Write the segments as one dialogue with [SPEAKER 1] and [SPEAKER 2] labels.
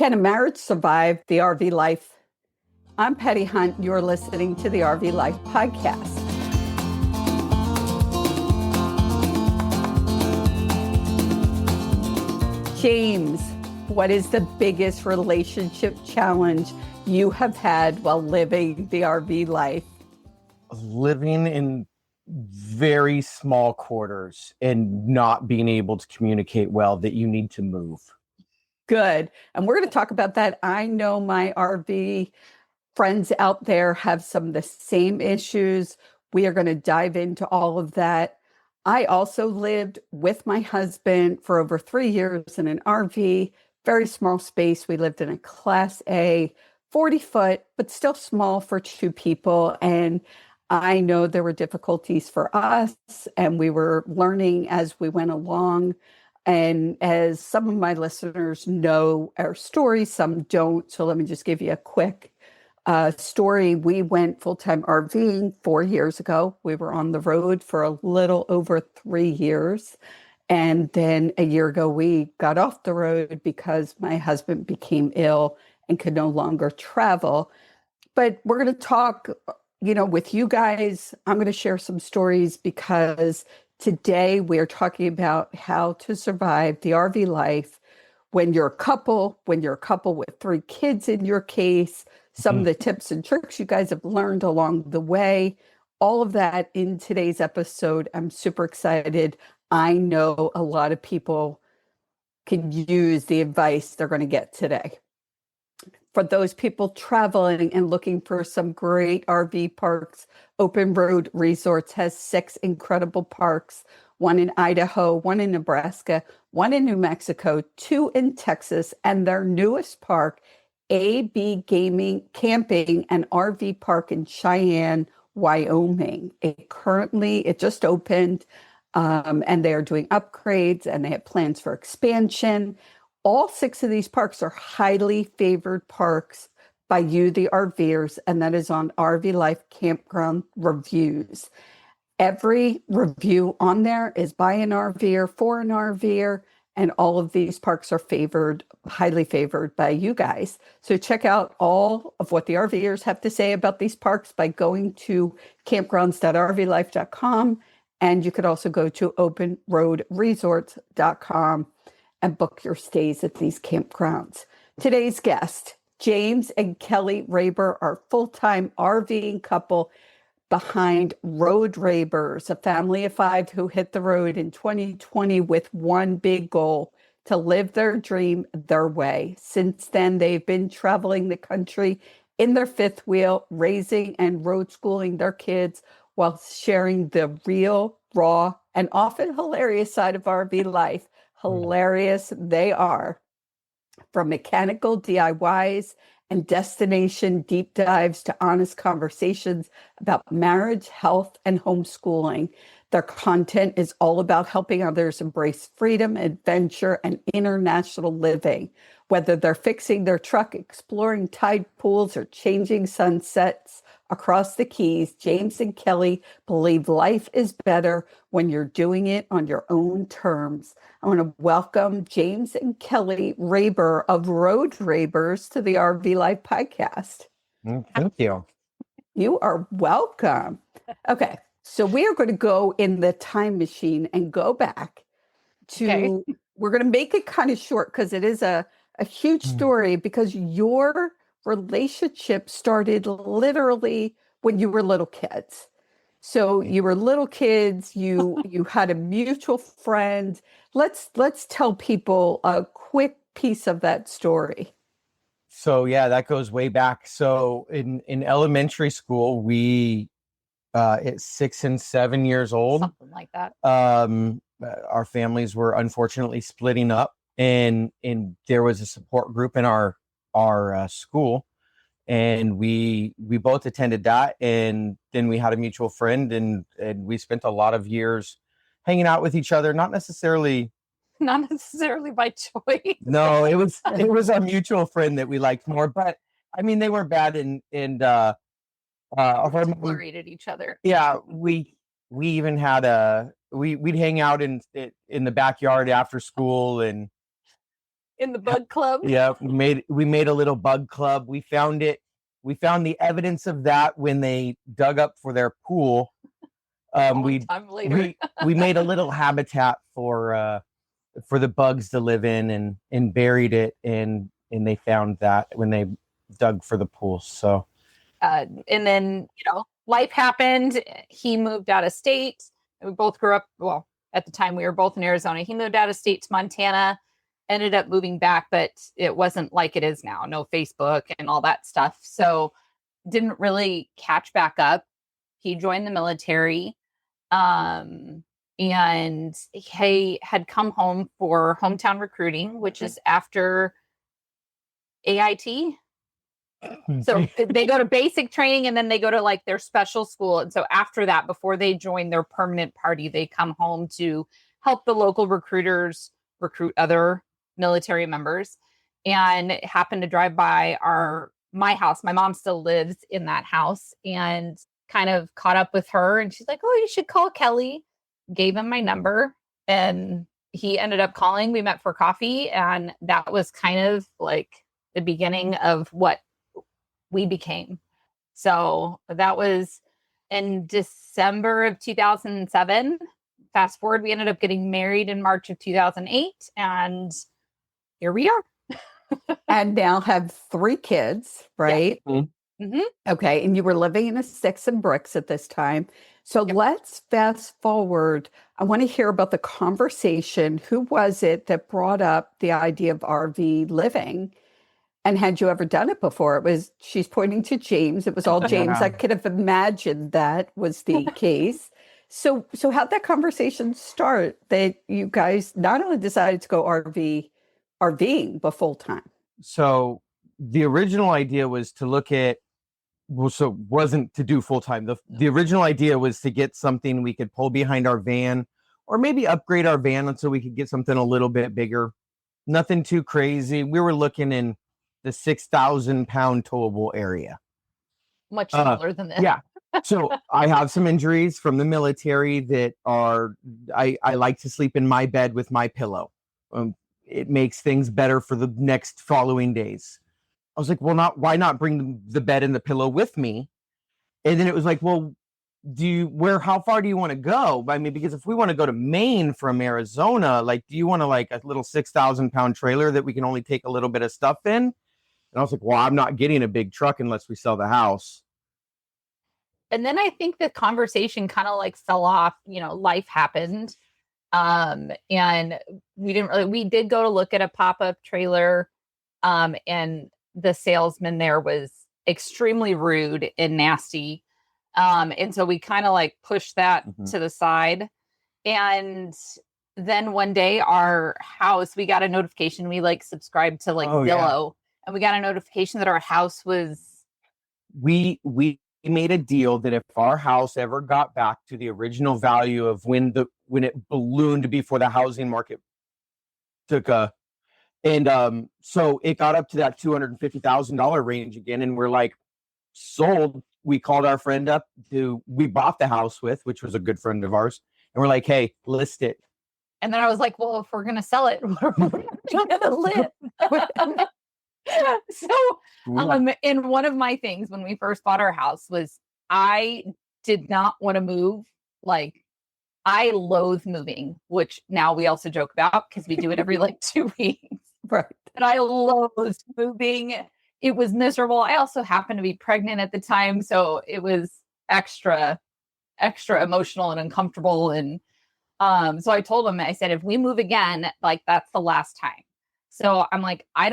[SPEAKER 1] Can a marriage survive the RV life? I'm Patti Hunt. You're listening to the RV Life podcast. James, what is the biggest relationship challenge you have had while living the RV life?
[SPEAKER 2] Living in very small quarters and not being able to communicate well that you need to move.
[SPEAKER 1] Good. And we're going to talk about that. I know my RV friends out there have some of the same issues. We are going to dive into all of that. I also lived with my husband for over 3 years in an RV, very small space. We lived in a Class A, 40-foot, but still small for two people. And I know there were difficulties for us, and we were learning as we went along. And as some of my listeners know our story, some don't. So let me just give you a quick story. We went full-time RVing 4 years ago. We were on the road for a little over 3 years. And then a year ago, we got off the road because my husband became ill and could no longer travel. But we're going to talk, with you guys. I'm going to share some stories because today we're talking about how to survive the RV life when you're a couple with 3 kids in your case, some of the tips and tricks you guys have learned along the way, all of that in today's episode. I'm super excited. I know a lot of people can use the advice they're going to get today. For those people traveling and looking for some great RV parks, Open Road Resorts has 6 incredible parks, 1 in Idaho, 1 in Nebraska, 1 in New Mexico, 2 in Texas, and their newest park, AB Gaming, Camping, and RV Park in Cheyenne, Wyoming. It just opened, and they are doing upgrades, and they have plans for expansion. All 6 of these parks are highly favored parks by you, the RVers, and that is on RV Life Campground Reviews. Every review on there is by an RVer, for an RVer, and all of these parks are highly favored by you guys. So check out all of what the RVers have to say about these parks by going to campgrounds.rvlife.com, and you could also go to openroadresorts.com and book your stays at these campgrounds. Today's guest, James and Kelly Raber, are full-time RVing couple behind RoadRabers, a family of 5 who hit the road in 2020 with one big goal: to live their dream their way. Since then, they've been traveling the country in their 5th wheel, raising and road schooling their kids while sharing the real, raw, and often hilarious side of RV life. Hilarious they are. From mechanical DIYs and destination deep dives to honest conversations about marriage, health, and homeschooling. Their content is all about helping others embrace freedom, adventure, and international living. Whether they're fixing their truck, exploring tide pools, or changing sunsets across the Keys, James and Kelly believe life is better when you're doing it on your own terms. I want to welcome James and Kelly Raber of RoadRabers to the RV Life podcast.
[SPEAKER 2] Thank you.
[SPEAKER 1] You are welcome. Okay, so we are going to go in the time machine and go back to, we're going to make it kind of short because it is a huge story, because your relationship started literally when you were little kids. So you were little kids, you had a mutual friend. Let's tell people a quick piece of that story.
[SPEAKER 2] So yeah, that goes way back. So in elementary school, we at 6 and 7 years old,
[SPEAKER 3] something like that.
[SPEAKER 2] Our families were unfortunately splitting up, and there was a support group in our school, and we both attended that, and then we had a mutual friend, and we spent a lot of years hanging out with each other. Not necessarily
[SPEAKER 3] by choice.
[SPEAKER 2] No, it was our mutual friend that we liked more. But I mean, they weren't bad, and
[SPEAKER 3] tolerated each other.
[SPEAKER 2] Yeah, we even had we'd hang out in the backyard after school, and
[SPEAKER 3] in the bug club.
[SPEAKER 2] Yeah, we made a little bug club. We found it. We found the evidence of that when they dug up for their pool.
[SPEAKER 3] Long time later.
[SPEAKER 2] we made a little habitat for the bugs to live in, and buried it, and they found that when they dug for the pool. So
[SPEAKER 3] and then, life happened. He moved out of state. We both grew up, well, at the time we were both in Arizona. He moved out of state to Montana, ended up moving back, but it wasn't like it is now. No Facebook and all that stuff. So didn't really catch back up. He joined the military. And he had come home for hometown recruiting, which is after AIT. So they go to basic training and then they go to like their special school. And so after that, before they join their permanent party, they come home to help the local recruiters recruit other military members, and happened to drive by my house. My mom still lives in that house, and kind of caught up with her, and she's like, "Oh, you should call Kelly." Gave him my number, and he ended up calling. We met for coffee, and that was kind of like the beginning of what we became. So that was in December of 2007. Fast forward, we ended up getting married in March of 2008, and here we are.
[SPEAKER 1] And now have 3 kids, right?
[SPEAKER 2] Yeah.
[SPEAKER 3] Mm-hmm.
[SPEAKER 1] Okay. And you were living in a sticks and bricks at this time. So let's fast forward. I want to hear about the conversation. Who was it that brought up the idea of RV living? And had you ever done it before? She's pointing to James. It was all James.
[SPEAKER 2] Yeah.
[SPEAKER 1] I could have imagined that was the case. So how'd that conversation start that you guys not only decided to go RVing, but full time?
[SPEAKER 2] So the original idea was to look at, wasn't to do full time. The original idea was to get something we could pull behind our van, or maybe upgrade our van until we could get something a little bit bigger. Nothing too crazy. We were looking in the 6,000 pound towable area.
[SPEAKER 3] Much smaller than this.
[SPEAKER 2] Yeah. So I have some injuries from the military that I like to sleep in my bed with my pillow. It makes things better for the next following days. I was like, well, why not bring the bed and the pillow with me? And then it was like, well, how far do you want to go? I mean, because if we want to go to Maine from Arizona, like, do you want to like a little 6,000 pound trailer that we can only take a little bit of stuff in? And I was like, well, I'm not getting a big truck unless we sell the house.
[SPEAKER 3] And then I think the conversation kind of like fell off, life happened. And we did go to look at a pop-up trailer. And the salesman there was extremely rude and nasty. And so we kind of like pushed that to the side. And then one day our house, we got a notification. We like subscribed to like Zillow, and we got a notification that our house was.
[SPEAKER 2] We made a deal that if our house ever got back to the original value of when it ballooned before the housing market took a, and so it got up to that $250,000 range again, and we're like, sold. We called our friend up we bought the house with, which was a good friend of ours, and we're like, hey, list it.
[SPEAKER 3] And then I was like, well, if we're gonna sell it, where are we gonna live? So and one of my things when we first bought our house was I did not want to move. Like, I loathe moving, which now we also joke about because we do it every like 2 weeks.
[SPEAKER 1] Right.
[SPEAKER 3] But I loathed moving. It was miserable. I also happened to be pregnant at the time, so it was extra emotional and uncomfortable. And so I told him, I said, if we move again, like, that's the last time. So I'm like, I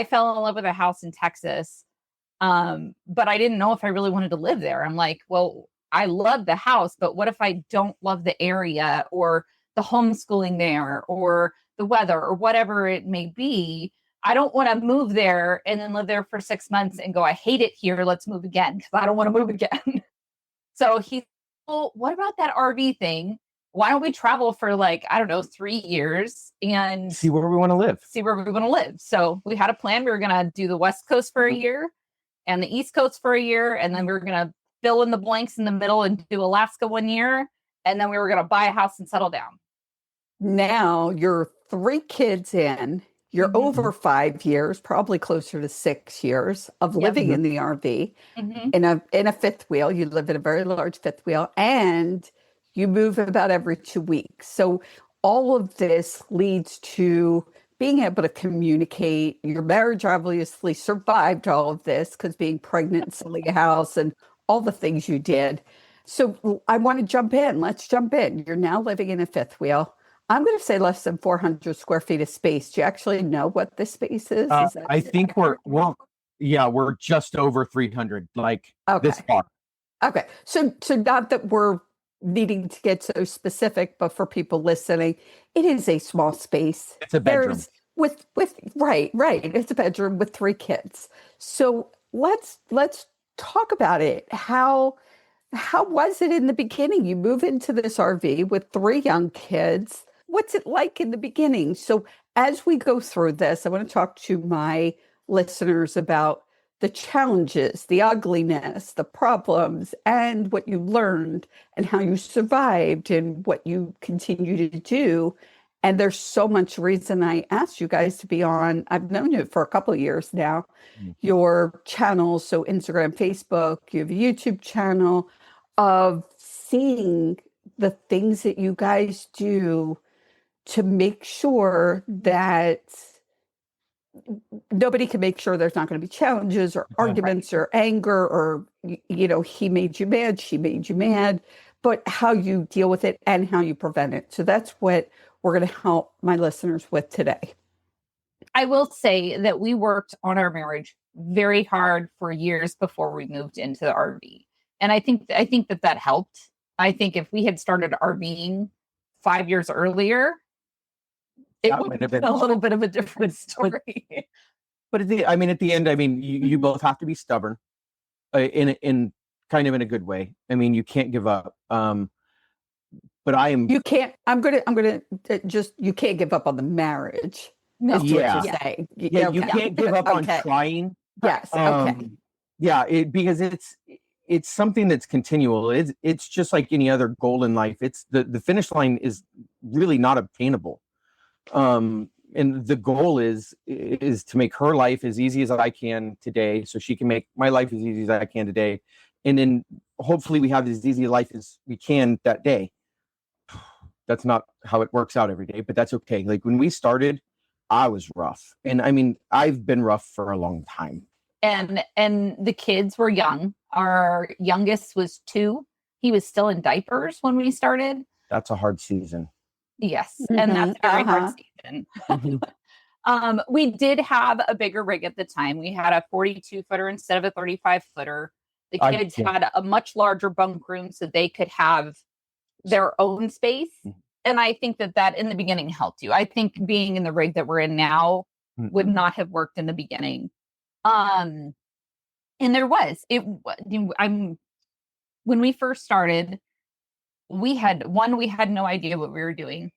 [SPEAKER 3] fell in love with a house in Texas. But I didn't know if I really wanted to live there. I'm like, well, I love the house, but what if I don't love the area or the homeschooling there or the weather or whatever it may be? I don't want to move there and then live there for 6 months and go, I hate it here. Let's move again, because I don't want to move again. So he's, well, what about that RV thing? Why don't we travel for like, I don't know, 3 years and
[SPEAKER 2] see where we want to live.
[SPEAKER 3] So we had a plan. We were going to do the West Coast for a year and the East Coast for a year. And then we were going to fill in the blanks in the middle and do Alaska 1 year. And then we were going to buy a house and settle down.
[SPEAKER 1] Now you're 3 kids in, You're
[SPEAKER 3] Mhm.
[SPEAKER 1] over 5 years, probably closer to 6 years of
[SPEAKER 3] Yep.
[SPEAKER 1] living in the RV
[SPEAKER 3] Mhm.
[SPEAKER 1] in a fifth wheel. You live in a very large fifth wheel, and you move about every 2 weeks. So all of this leads to being able to communicate. Your marriage obviously survived all of this because being pregnant, selling a house, and all the things you did. So I want to jump in. Let's jump in. You're now living in a fifth wheel. I'm going to say less than 400 square feet of space. Do you actually know what this space is? Is that
[SPEAKER 2] I think we're just over 300, like this
[SPEAKER 1] okay?
[SPEAKER 2] far.
[SPEAKER 1] Okay. So not that we're needing to get so specific, but for people listening, it is a small space.
[SPEAKER 2] It's a bedroom.
[SPEAKER 1] There's with right, right. It's a bedroom with three kids. So let's talk about it. How was it in the beginning? You move into this RV with three young kids. What's it like in the beginning? So, as we go through this, I want to talk to my listeners about the challenges, the ugliness, the problems, and what you learned and how you survived and what you continue to do. And there's so much reason I asked you guys to be on. I've known you for a couple of years now. Your channels, so Instagram, Facebook, you have a YouTube channel of seeing the things that you guys do to make sure that nobody can make sure there's not going to be challenges or arguments or anger or, he made you mad, she made you mad, but how you deal with it and how you prevent it. So that's what we're going to help my listeners with today.
[SPEAKER 3] I will say that we worked on our marriage very hard for years before we moved into the RV. And I think that helped. I think if we had started RVing 5 years earlier, it
[SPEAKER 2] That
[SPEAKER 3] would
[SPEAKER 2] might
[SPEAKER 3] have
[SPEAKER 2] have
[SPEAKER 3] been
[SPEAKER 2] been
[SPEAKER 3] a little bit of a different story.
[SPEAKER 2] But at the end, you both have to be stubborn, in kind of in a good way. I mean, you can't give up. But I am.
[SPEAKER 1] You can't. You can't give up on the marriage.
[SPEAKER 3] No.
[SPEAKER 1] Is what
[SPEAKER 2] Yeah.
[SPEAKER 1] you're saying.
[SPEAKER 2] Yeah, you can't give up on
[SPEAKER 1] Okay.
[SPEAKER 2] trying.
[SPEAKER 1] Yes. Okay.
[SPEAKER 2] Yeah, because it's something that's continual. It's just like any other goal in life. It's the finish line is really not obtainable. And the goal is to make her life as easy as I can today, so she can make my life as easy as I can today, and then hopefully we have as easy a life as we can that day. That's not how it works out every day, but that's okay. Like when we started, I was rough, and I mean I've been rough for a long time.
[SPEAKER 3] And the kids were young. Our youngest was 2. He was still in diapers when we started.
[SPEAKER 2] That's a hard season.
[SPEAKER 3] Yes, and that's a very hard season. We did have a bigger rig at the time. We had a 42-footer instead of a 35-footer. The kids had a much larger bunk room so they could have their own space. And I think that in the beginning helped you. I think being in the rig that we're in now would not have worked in the beginning. And there was when we first started, we had no idea what we were doing.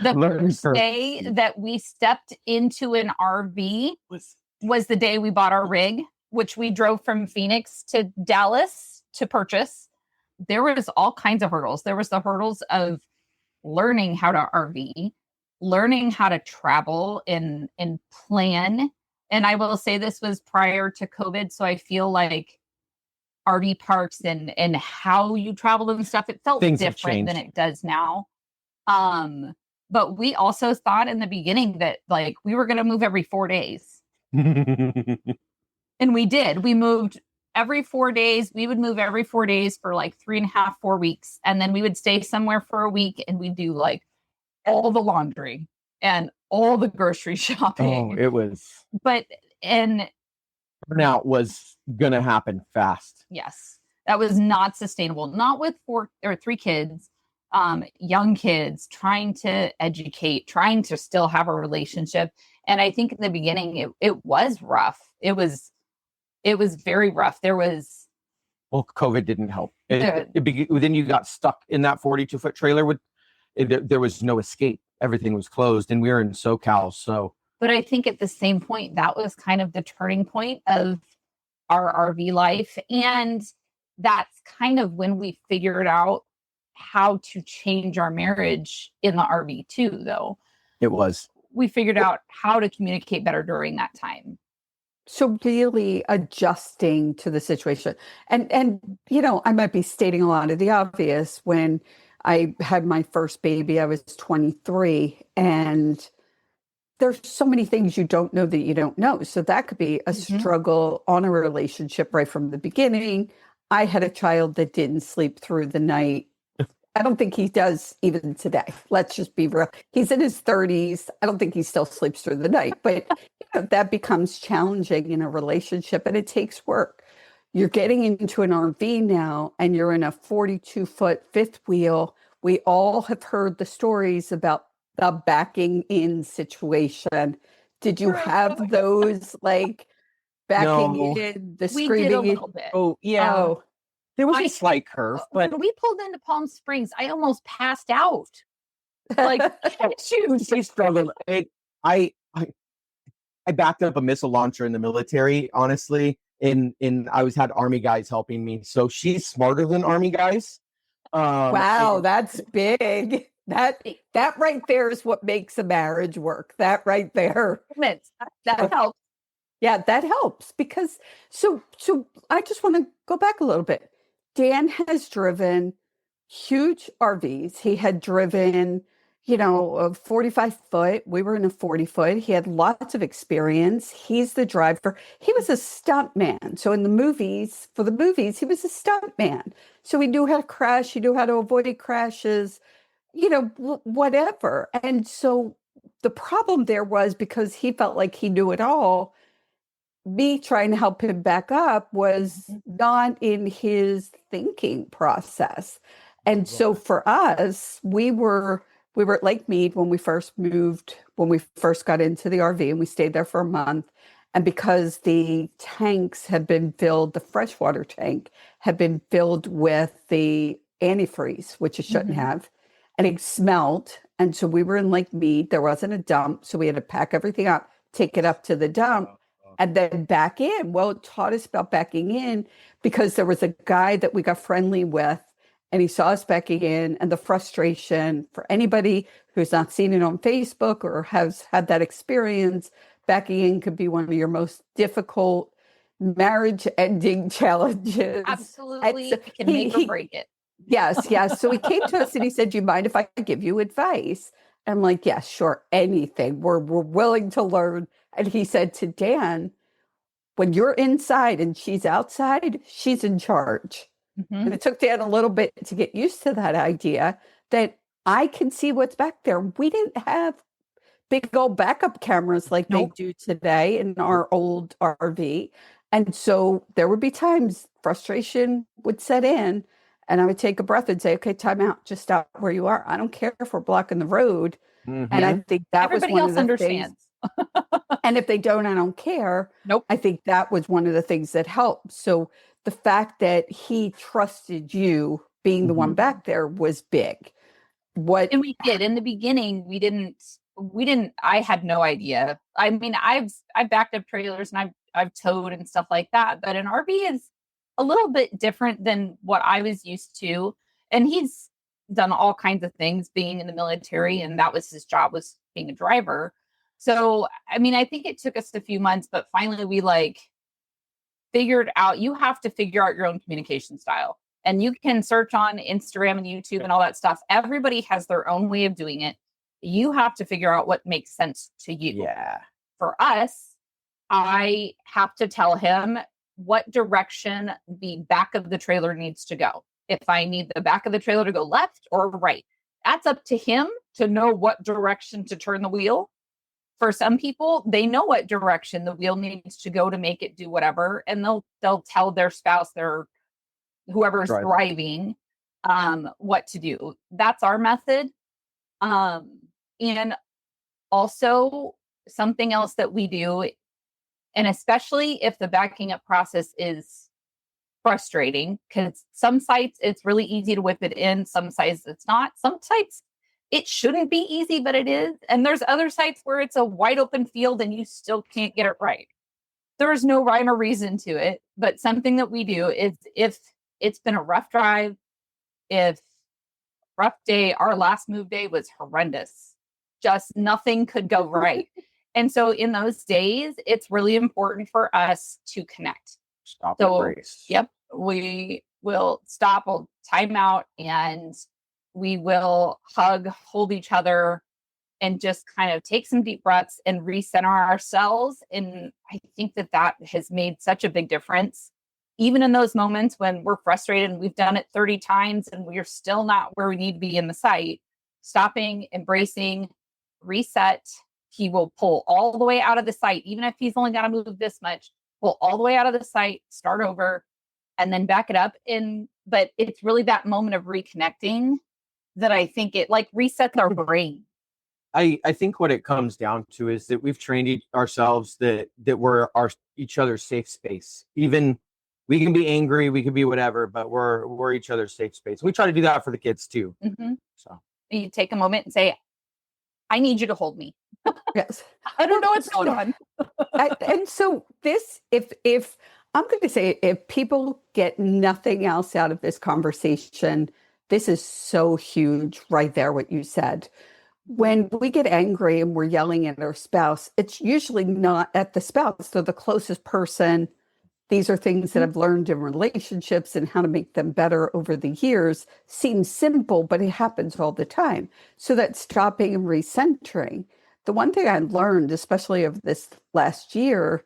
[SPEAKER 3] The first day that we stepped into an RV was the day we bought our rig, which we drove from Phoenix to Dallas to purchase. There was all kinds of hurdles. There was the hurdles of learning how to RV, learning how to travel and plan. And I will say this was prior to COVID, so I feel like RV parks and how you travel and stuff, it felt different than it does now. But we also thought in the beginning that like we were going to move every 4 days. And we did. We moved every 4 days. We would move every 4 days for like 3.5, 4 weeks. And then we would stay somewhere for a week and we'd do like all the laundry and all the grocery shopping.
[SPEAKER 2] Oh, it was.
[SPEAKER 3] And
[SPEAKER 2] burnout was going to happen fast.
[SPEAKER 3] Yes. That was not sustainable. Not with 4 or 3 kids, young kids, trying to educate, trying to still have a relationship. And I think in the beginning, it was rough. It was very rough.
[SPEAKER 2] COVID didn't help. Then you got stuck in that 42-foot trailer there was no escape. Everything was closed and we were in SoCal. So,
[SPEAKER 3] but I think at the same point, that was kind of the turning point of our RV life. And that's kind of when we figured out how to change our marriage in the RV too, though.
[SPEAKER 2] It was.
[SPEAKER 3] we figured out how to communicate better during that time.
[SPEAKER 1] So really adjusting to the situation. And you know, I might be stating a lot of the obvious. When I had my first baby, I was 23, and there's so many things you don't know that you don't know. So that could be a struggle on a relationship right from the beginning. I had a child that didn't sleep through the night. I don't think he does even today. Let's just be real. He's in his 30s. I don't think he still sleeps through the night, but you know, that becomes challenging in a relationship, and it takes work. You're getting into an RV now, and you're in a 42-foot fifth wheel. We all have heard the stories about the backing in situation. Did you have those, like, backing
[SPEAKER 2] No.
[SPEAKER 1] in, the
[SPEAKER 3] We did a
[SPEAKER 1] screaming?
[SPEAKER 3] little bit.
[SPEAKER 2] Oh, yeah.
[SPEAKER 1] Oh,
[SPEAKER 2] There was a slight curve, but
[SPEAKER 3] When we pulled into Palm Springs, I almost passed out. Like, shoot.
[SPEAKER 2] she struggled. I backed up a missile launcher in the military, honestly. In I had Army guys helping me, so she's smarter than Army guys.
[SPEAKER 1] wow,
[SPEAKER 2] and-
[SPEAKER 1] that's big. That right there is what makes a marriage work. That right there.
[SPEAKER 3] That helped.
[SPEAKER 1] Yeah, that helps because so I just want to go back a little bit. Dan has driven huge RVs. He had driven, you know, a 45-foot. We were in a 40-foot. He had lots of experience. He's the driver. He was a stunt man. So in the movies, for the movies, he was a stunt man. So he knew how to crash. He knew how to avoid crashes, you know, whatever. And so the problem there was, because he felt like he knew it all, me trying to help him back up was not in his thinking process. And so for us, we were at Lake Mead when we first moved, when we first got into the RV, and we stayed there for a month. And because the tanks had been filled, the freshwater tank had been filled with the antifreeze, which it shouldn't have, and it smelled. And so we were in Lake Mead. There wasn't a dump. So we had to pack everything up, take it up to the dump, and then back in. Well, it taught us about backing in because there was a guy that we got friendly with, and he saw us backing in, and the frustration for anybody who's not seen it on Facebook or has had that experience, backing in could be one of your most difficult marriage ending challenges.
[SPEAKER 3] Absolutely.
[SPEAKER 1] So
[SPEAKER 3] It can make or break it.
[SPEAKER 1] Yes, yes. So he came to us and he said, "Do you mind if I give you advice?" I'm like, "Yes, sure, anything. We're willing to learn." And he said to Dan, "When you're inside and she's outside, she's in charge." And it took Dan a little bit to get used to that idea that I can see what's back there. We didn't have big old backup cameras like they do today in our old RV. And so there would be times frustration would set in, and I would take a breath and say, "Okay, time out, just stop where you are. I don't care if we're blocking the road." And I think that
[SPEAKER 3] Everybody
[SPEAKER 1] was one
[SPEAKER 3] else
[SPEAKER 1] of the
[SPEAKER 3] understands.
[SPEAKER 1] things. And if they don't, I don't care.
[SPEAKER 3] Nope.
[SPEAKER 1] I think that was one of the things that helped. So the fact that he trusted you being the one back there was big.
[SPEAKER 3] And we did. In the beginning, we didn't, I had no idea. I mean, I've backed up trailers and I've towed and stuff like that, but an RV is a little bit different than what I was used to. And he's done all kinds of things being in the military, and that was his job, was being a driver. So, I mean, I think it took us a few months, but finally we figured out, you have to figure out your own communication style. And you can search on Instagram and YouTube and all that stuff. Everybody has their own way of doing it. You have to figure out what makes sense to you.
[SPEAKER 2] Yeah.
[SPEAKER 3] For us, I have to tell him what direction the back of the trailer needs to go. If I need the back of the trailer to go left or right, that's up to him to know what direction to turn the wheel. For some people, they know what direction the wheel needs to go to make it do whatever, and they'll tell their spouse, their whoever's driving, what to do. That's our method. And also something else that we do, and especially if the backing up process is frustrating, because some sites it's really easy to whip it in, some sites it's not. Some sites it shouldn't be easy, but it is. And there's other sites where it's a wide open field and you still can't get it right. There is no rhyme or reason to it, but something that we do is, if it's been a rough drive, if rough day, our last move day was horrendous. just nothing could go right. And so in those days, it's really important for us to connect.
[SPEAKER 2] Stop
[SPEAKER 3] So,
[SPEAKER 2] and brace.
[SPEAKER 3] yep, we will stop, we'll time out, and we will hug, hold each other, and just kind of take some deep breaths and recenter ourselves. And I think that that has made such a big difference. Even in those moments when we're frustrated and we've done it 30 times and we're still not where we need to be in the site, stopping, embracing, reset. He will pull all the way out of the site, even if he's only got to move this much, pull all the way out of the site, start over, and then back it up. But it's really that moment of reconnecting that I think it like resets our brain.
[SPEAKER 2] I think what it comes down to is that we've trained ourselves that we're each other's safe space. Even we can be angry, we can be whatever, but we're each other's safe space. We try to do that for the kids too.
[SPEAKER 3] Mm-hmm.
[SPEAKER 2] So
[SPEAKER 3] you take a moment and say, I need you to hold me.
[SPEAKER 1] Yes.
[SPEAKER 3] I don't know what's going on.
[SPEAKER 1] And so this, if I'm going to say, if people get nothing else out of this conversation, this is so huge right there, what you said. When we get angry and we're yelling at our spouse, it's usually not at the spouse. They're the closest person. These are things that I've learned in relationships and how to make them better over the years. Seems simple, but it happens all the time. So that's stopping and recentering. The one thing I learned, especially of this last year,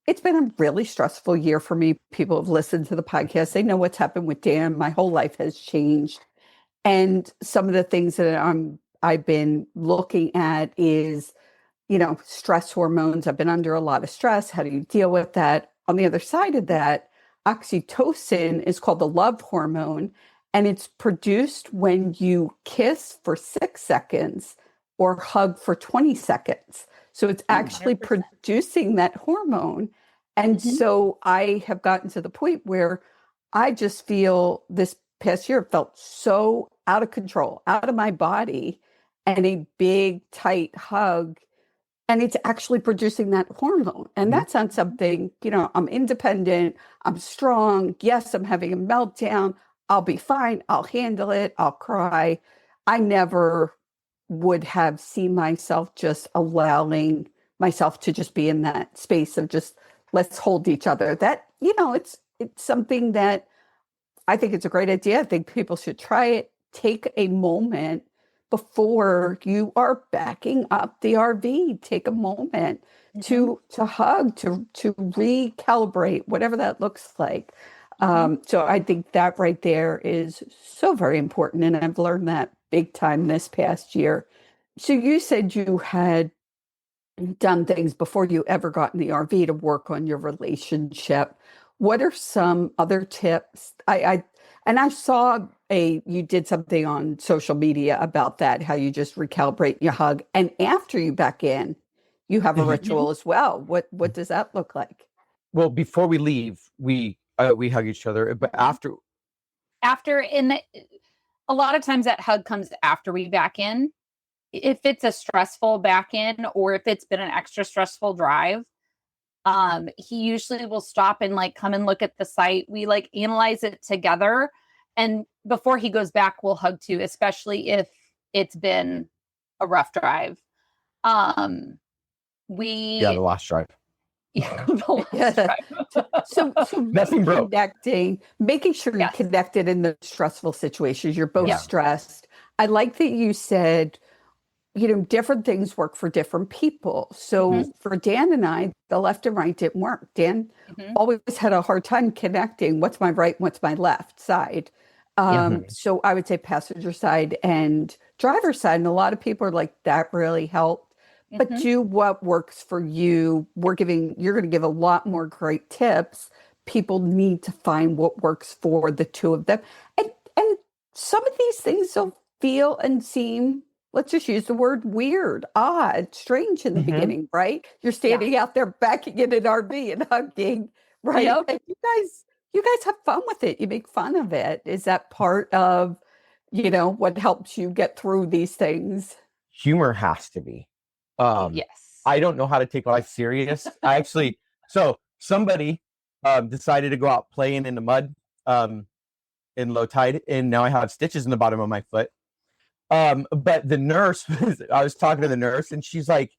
[SPEAKER 1] it's been a really stressful year for me. People have listened to the podcast. They know what's happened with Dan. My whole life has changed. And some of the things that I've been looking at is, stress hormones. I've been under a lot of stress. How do you deal with that? On the other side of that, oxytocin is called the love hormone, and it's produced when you kiss for 6 seconds or hug for 20 seconds. So it's actually
[SPEAKER 3] 100%.
[SPEAKER 1] producing that hormone. And so I have gotten to the point where I just feel this past year felt so out of control, out of my body, and a big, tight hug. And it's actually producing that hormone. And that's not something, I'm independent, I'm strong. Yes, I'm having a meltdown. I'll be fine. I'll handle it. I'll cry. I never would have seen myself just allowing myself to just be in that space of just, let's hold each other. That, it's something that I think it's a great idea. I think people should try it. Take a moment before you are backing up the RV. Take a moment to hug, to recalibrate, whatever that looks like. So I think that right there is so very important. And I've learned that big time this past year. So you said you had done things before you ever got in the RV to work on your relationship. What are some other tips? I saw you did something on social media about that, how you just recalibrate your hug. And after you back in, you have a ritual as well. What does that look like?
[SPEAKER 2] Well, before we leave, we hug each other, but after,
[SPEAKER 3] a lot of times that hug comes after we back in. If it's a stressful back in, or if it's been an extra stressful drive, he usually will stop and come and look at the site. We analyze it together. And before he goes back, we'll hug too, especially if it's been a rough drive.
[SPEAKER 2] The last drive.
[SPEAKER 3] Yeah, the last drive.
[SPEAKER 1] So
[SPEAKER 2] Nothing broke.
[SPEAKER 1] Connecting, making sure you're connected in the stressful situations. You're both stressed. I like that you said, different things work for different people. So for Dan and I, the left and right didn't work. Dan always had a hard time connecting. What's my right? What's my left side? So I would say passenger side and driver side. And a lot of people are like, that really helped. But do what works for you. You're going to give a lot more great tips. People need to find what works for the two of them. And some of these things will feel and seem, let's just use the word weird, odd, strange in the beginning, right? You're standing out there backing in an RV and hugging, right?
[SPEAKER 3] Yep.
[SPEAKER 1] And you guys have fun with it. You make fun of it. Is that part of, what helps you get through these things?
[SPEAKER 2] Humor has to be.
[SPEAKER 3] Yes.
[SPEAKER 2] I don't know how to take life serious. So somebody decided to go out playing in the mud in low tide, and now I have stitches in the bottom of my foot. But the nurse I was talking to the nurse, and she's like,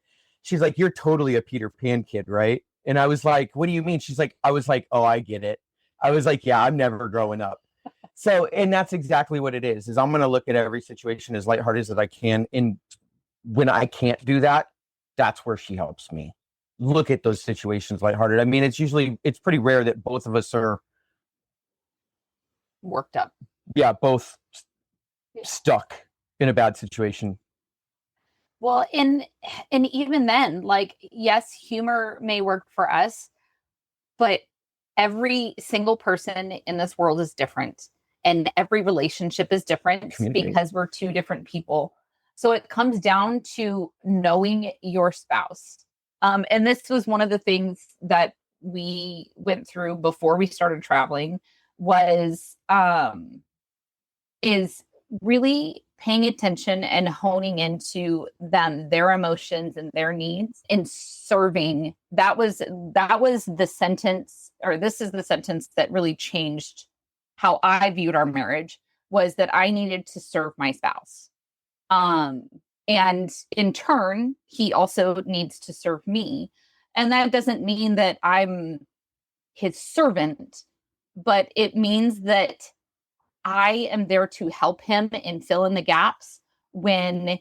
[SPEAKER 2] you're totally a Peter Pan kid, right? And I was like, what do you mean? She's like, I was like, oh, I get it. I was like, yeah, I'm never growing up. So, and that's exactly what it is I'm going to look at every situation as lighthearted as I can. And when I can't do that, that's where she helps me look at those situations lighthearted. I mean, it's pretty rare that both of us are
[SPEAKER 3] worked up.
[SPEAKER 2] Yeah, both stuck in a bad situation.
[SPEAKER 3] Well, and even then, like, yes, humor may work for us, but every single person in this world is different, and every relationship is different because we're two different people. So it comes down to knowing your spouse. And this was one of the things that we went through before we started traveling is really paying attention and honing into them, their emotions and their needs, and serving. That was the sentence, or this is the sentence that really changed how I viewed our marriage, was that I needed to serve my spouse. And in turn, he also needs to serve me. And that doesn't mean that I'm his servant, but it means that I am there to help him and fill in the gaps when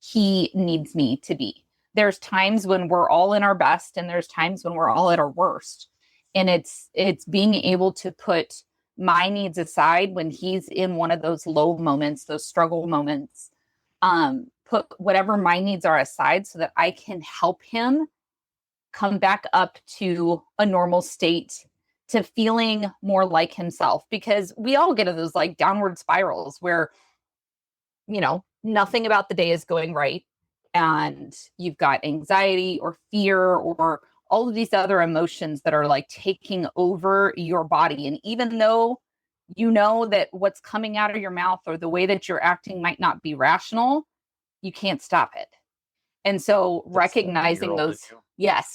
[SPEAKER 3] he needs me to be. There's times when we're all in our best, and there's times when we're all at our worst. And it's being able to put my needs aside when he's in one of those low moments, those struggle moments, put whatever my needs are aside so that I can help him come back up to a normal state, to feeling more like himself. Because we all get into those like downward spirals where, nothing about the day is going right. And you've got anxiety or fear or all of these other emotions that are like taking over your body. And even though you know that what's coming out of your mouth or the way that you're acting might not be rational, you can't stop it. And so recognizing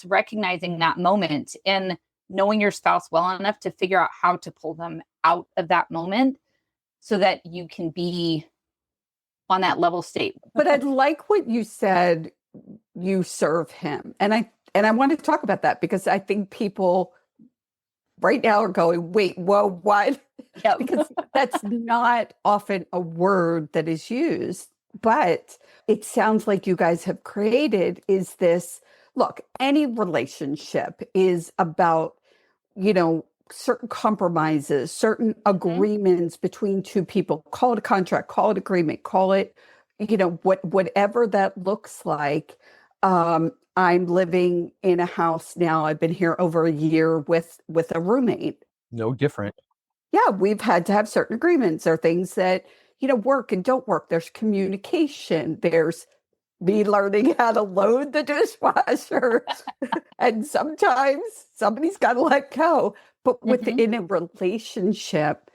[SPEAKER 3] recognizing that moment and knowing your spouse well enough to figure out how to pull them out of that moment so that you can be on that level state.
[SPEAKER 1] But I like what you said, you serve him. And I want to talk about that because I think people right now are going, wait, whoa, what?
[SPEAKER 3] Yep.
[SPEAKER 1] Because that's not often a word that is used, but it sounds like you guys have created is this, look, any relationship is about, certain compromises, certain agreements between two people. Call it a contract, call it agreement, call it, whatever that looks like. I'm living in a house now. I've been here over a year with a roommate.
[SPEAKER 2] No different.
[SPEAKER 1] Yeah, we've had to have certain agreements. There are things that, work and don't work. There's communication. There's me learning how to load the dishwasher. And sometimes somebody's got to let go. But within a relationship,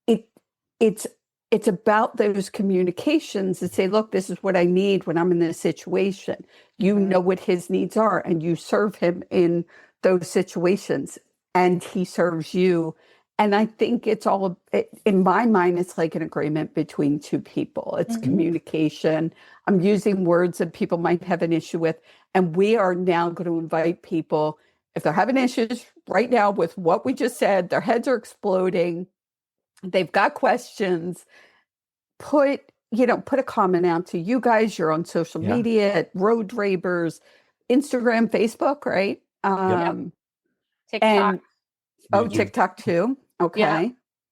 [SPEAKER 1] it's about those communications that say, look, this is what I need when I'm in this situation. You know what his needs are, and you serve him in those situations, and he serves you. And I think it's all, in my mind, it's like an agreement between two people. It's communication. I'm using words that people might have an issue with. And we are now going to invite people, if they're having issues right now with what we just said, their heads are exploding, they've got questions, put a comment out to you guys. You're on social media at RoadRabers, Instagram, Facebook, right?
[SPEAKER 3] TikTok.
[SPEAKER 1] TikTok too. Okay.
[SPEAKER 3] Yeah.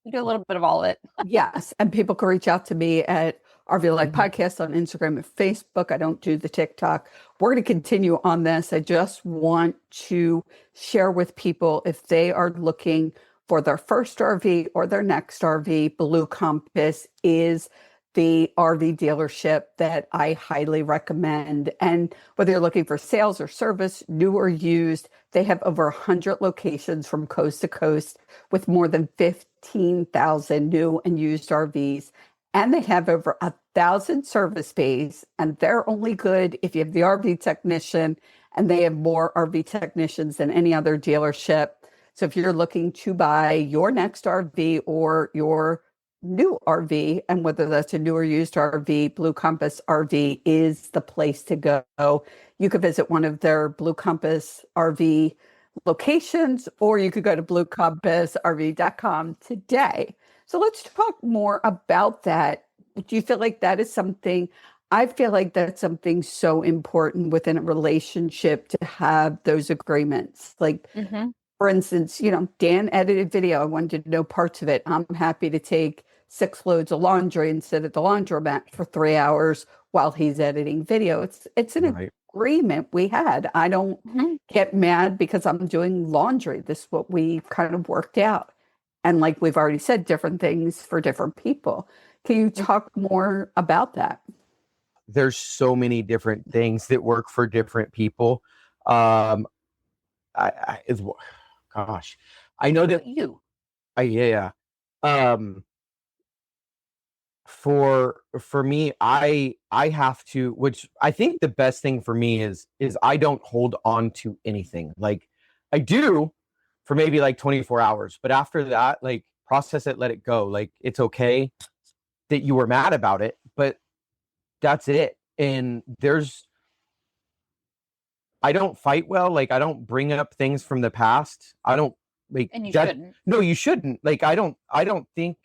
[SPEAKER 3] We do a little bit of all of it.
[SPEAKER 1] Yes. And people can reach out to me at RV Life Podcast on Instagram and Facebook. I don't do the TikTok. We're going to continue on this. I just want to share with people, if they are looking for their first RV or their next RV, Blue Compass is the RV dealership that I highly recommend. And whether you're looking for sales or service, new or used, they have over 100 locations from coast to coast with more than 15,000 new and used RVs. And they have over 1,000 service bays, and they're only good if you have the RV technician, and they have more RV technicians than any other dealership. So if you're looking to buy your next RV or your new RV, and whether that's a new or used RV, Blue Compass RV is the place to go. You could visit one of their Blue Compass RV locations, or you could go to bluecompassrv.com today. So let's talk more about that. Do you feel like that is something? I feel like that's something so important within a relationship to have those agreements. Like, for instance, Dan edited video. I wanted to know parts of it. I'm happy to take 6 loads of laundry and sit at the laundromat for 3 hours while he's editing video. It's an agreement we had. I don't get mad because I'm doing laundry. This is what we kind of worked out. And like we've already said, different things for different people. Can you talk more about that?
[SPEAKER 2] There's so many different things that work for different people. Gosh, I know that yeah. For me, I have to, which I think the best thing for me is I don't hold on to anything. Like, I do for maybe like 24 hours, but after that, like, process it, let it go. Like, it's okay that you were mad about it, but that's it. And I don't fight well. Like, I don't bring up things from the past. I don't, like,
[SPEAKER 3] and you shouldn't.
[SPEAKER 2] No, you shouldn't. Like, I don't think,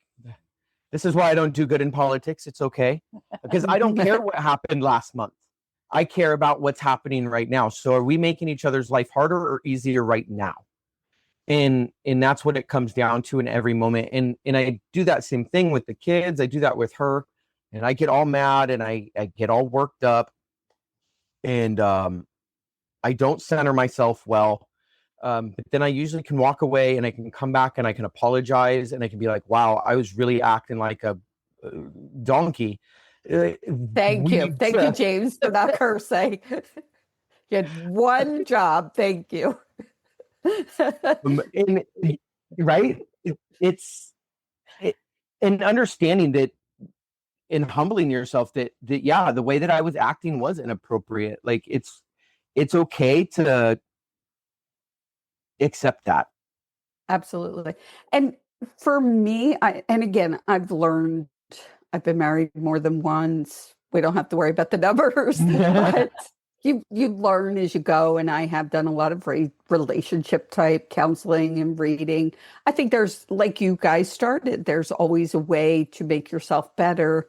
[SPEAKER 2] this is why I don't do good in politics. It's okay, because I don't care what happened last month. I care about what's happening right now. So are we making each other's life harder or easier right now? And that's what it comes down to in every moment. And I do that same thing with the kids. I do that with her, and I get all mad and I get all worked up, and I don't center myself well. But then I usually can walk away and I can come back and I can apologize and I can be like, wow, I was really acting like a donkey.
[SPEAKER 1] Thank you, James, for not cursing. You had one job. Thank you.
[SPEAKER 2] Right? And understanding that, and humbling yourself that yeah, the way that I was acting was inappropriate. Like, it's okay to accept that.
[SPEAKER 1] Absolutely. And for me, I've learned, I've been married more than once. We don't have to worry about the numbers, but you learn as you go. And I have done a lot of relationship type counseling and reading. I think there's, like you guys started, there's always a way to make yourself better,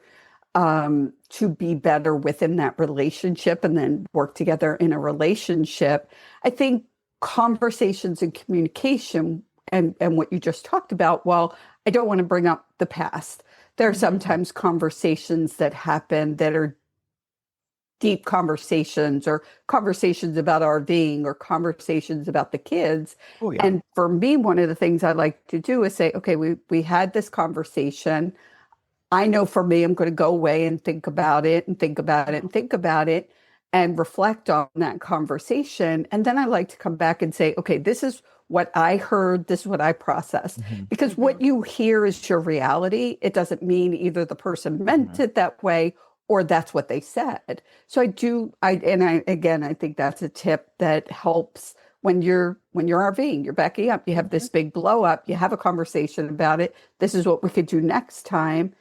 [SPEAKER 1] to be better within that relationship and then work together in a relationship. I think conversations and communication and what you just talked about, well, I don't want to bring up the past. There are sometimes conversations that happen that are deep conversations, or conversations about RVing, or conversations about the kids.
[SPEAKER 2] Oh, yeah.
[SPEAKER 1] And for me, one of the things I like to do is say, okay, we had this conversation. I know for me, I'm going to go away and think about it and think about it and think about it and reflect on that conversation. And then I like to come back and say, okay, this is what I heard. This is what I processed. Because what you hear is your reality. It doesn't mean either the person meant it that way or that's what they said. So I think that's a tip that helps when you're RVing, you're backing up, you have this big blow up, you have a conversation about it. This is what we could do next time.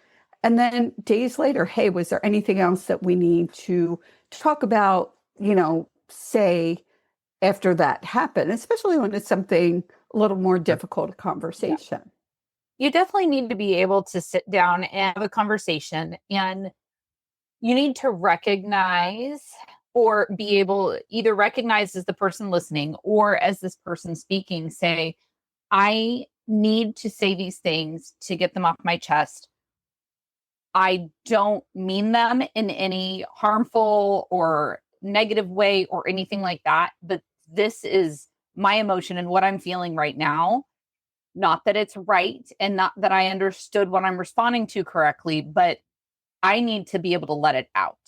[SPEAKER 1] And then days later, hey, was there anything else that we need to talk about, say after that happened, especially when it's something a little more difficult conversation.
[SPEAKER 3] Yeah. You definitely need to be able to sit down and have a conversation, and you need to recognize, or be able either recognize as the person listening or as this person speaking, say, I need to say these things to get them off my chest. I don't mean them in any harmful or negative way or anything like that, but this is my emotion and what I'm feeling right now. Not that it's right and not that I understood what I'm responding to correctly, but I need to be able to let it out.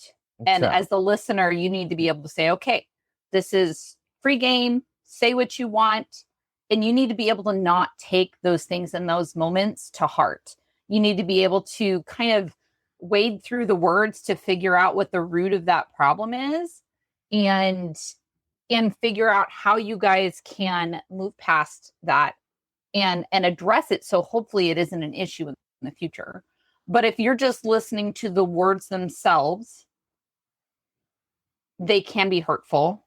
[SPEAKER 3] And as the listener, you need to be able to say, okay, this is free game, say what you want. And you need to be able to not take those things in those moments to heart. You need to be able to kind of wade through the words to figure out what the root of that problem is, and figure out how you guys can move past that and address it. So hopefully it isn't an issue in the future. But if you're just listening to the words themselves, they can be hurtful.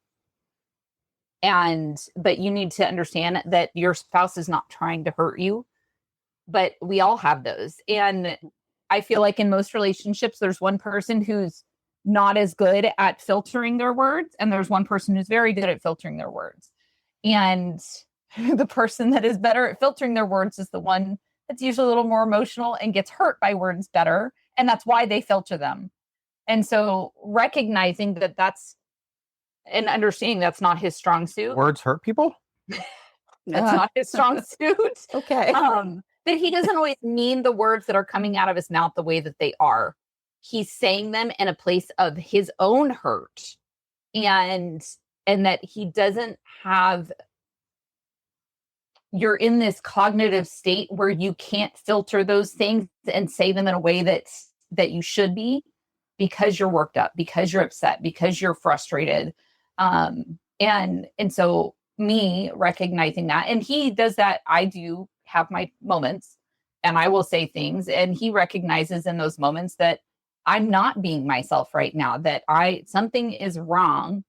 [SPEAKER 3] But you need to understand that your spouse is not trying to hurt you, but we all have those. And I feel like in most relationships, there's one person who's not as good at filtering their words, and there's one person who's very good at filtering their words. And the person that is better at filtering their words is the one that's usually a little more emotional and gets hurt by words better. And that's why they filter them. And so recognizing that that's and understanding that's not his strong suit.
[SPEAKER 2] Words hurt people?
[SPEAKER 3] That's not his strong suit.
[SPEAKER 1] Okay.
[SPEAKER 3] That he doesn't always mean the words that are coming out of his mouth the way that they are. He's saying them in a place of his own hurt. And that he doesn't have, you're in this cognitive state where you can't filter those things and say them in a way that you should be, because you're worked up, because you're upset, because you're frustrated. And so me recognizing that, and he does that. I do have my moments and I will say things, and he recognizes in those moments that I'm not being myself right now, that something is wrong.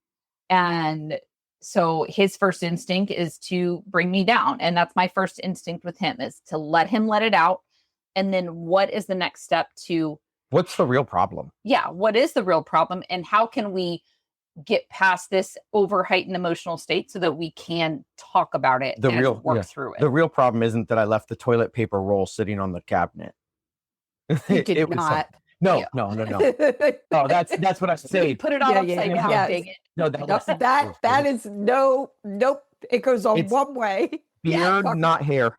[SPEAKER 3] And so his first instinct is to bring me down. And that's my first instinct with him, is to let him let it out. And then what is the next step to,
[SPEAKER 2] what's the real problem?
[SPEAKER 3] Yeah. What is the real problem? And how can we get past this over heightened emotional state so that we can talk about it and work through it?
[SPEAKER 2] The real problem isn't that I left the toilet paper roll sitting on the cabinet.
[SPEAKER 1] You did not.
[SPEAKER 2] No. No, that's what I say.
[SPEAKER 3] Put it all upside down.
[SPEAKER 1] Yes.
[SPEAKER 2] No,
[SPEAKER 1] that is nope. It goes on one way.
[SPEAKER 2] Beard, not hair.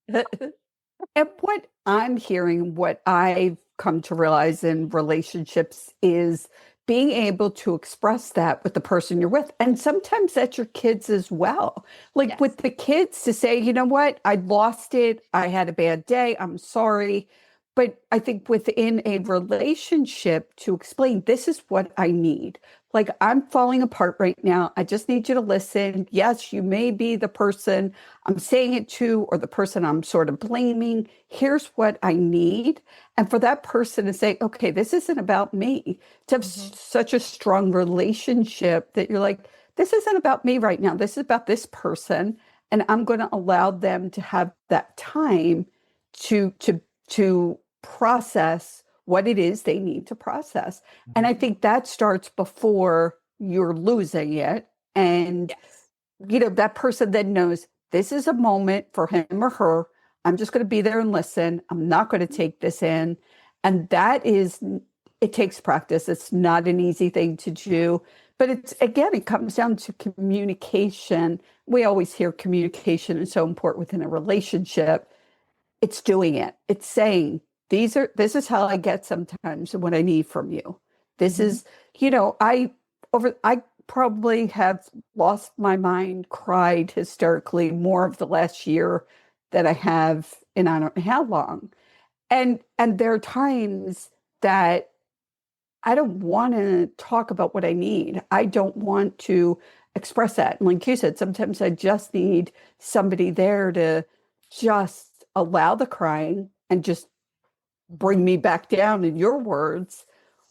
[SPEAKER 1] And what I'm hearing, what I've come to realize in relationships, is being able to express that with the person you're with. And sometimes that's your kids as well. Like with the kids, to say, you know what, I lost it. I had a bad day. I'm sorry. But I think within a relationship, to explain, this is what I need. Like, I'm falling apart right now. I just need you to listen. Yes, you may be the person I'm saying it to, or the person I'm sort of blaming. Here's what I need. And for that person to say, okay, this isn't about me. To have such a strong relationship that you're like, this isn't about me right now. This is about this person. And I'm going to allow them to have that time to process what it is they need to process. And I think that starts before you're losing it. And, that person then knows this is a moment for him or her. I'm just going to be there and listen. I'm not going to take this in. And it takes practice. It's not an easy thing to do. But it comes down to communication. We always hear communication is so important within a relationship. It's doing it. It's saying, this is how I get sometimes what I need from you. This is, I probably have lost my mind, cried hysterically more of the last year than I have in I don't know how long. And there are times that I don't want to talk about what I need. I don't want to express that. And like you said, sometimes I just need somebody there to just allow the crying and just bring me back down, in your words,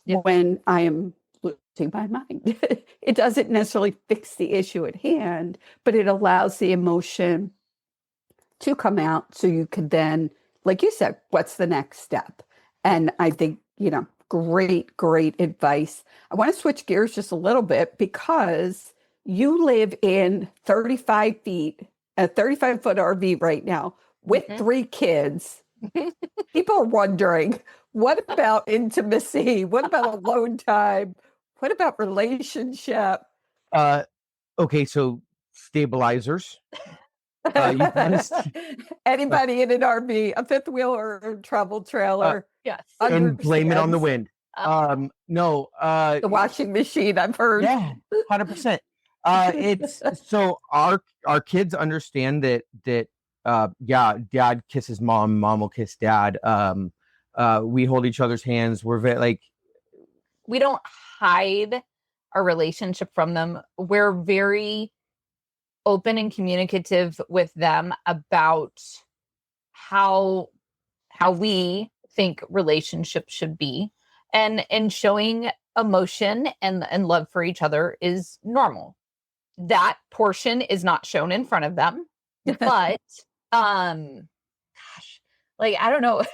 [SPEAKER 1] when I am losing my mind. It doesn't necessarily fix the issue at hand, but it allows the emotion to come out so you can then, like you said, what's the next step? And I think, great advice. I want to switch gears just a little bit, because you live in 35 feet, a 35-foot RV right now with 3 kids. People are wondering, what about intimacy? What about alone time? What about relationship?
[SPEAKER 2] Okay, so stabilizers.
[SPEAKER 1] Anybody in an RV, a fifth wheel or travel trailer?
[SPEAKER 3] Yes.
[SPEAKER 2] And blame it on the wind. No.
[SPEAKER 1] The washing machine, I've heard.
[SPEAKER 2] Yeah, 100%. It's so our kids understand that dad kisses mom will kiss dad. We hold each other's hands. We're very
[SPEAKER 3] we don't hide our relationship from them. We're very open and communicative with them about how how we think relationships should be, and showing emotion and love for each other is normal. That portion is not shown in front of them, but gosh, like, I don't know.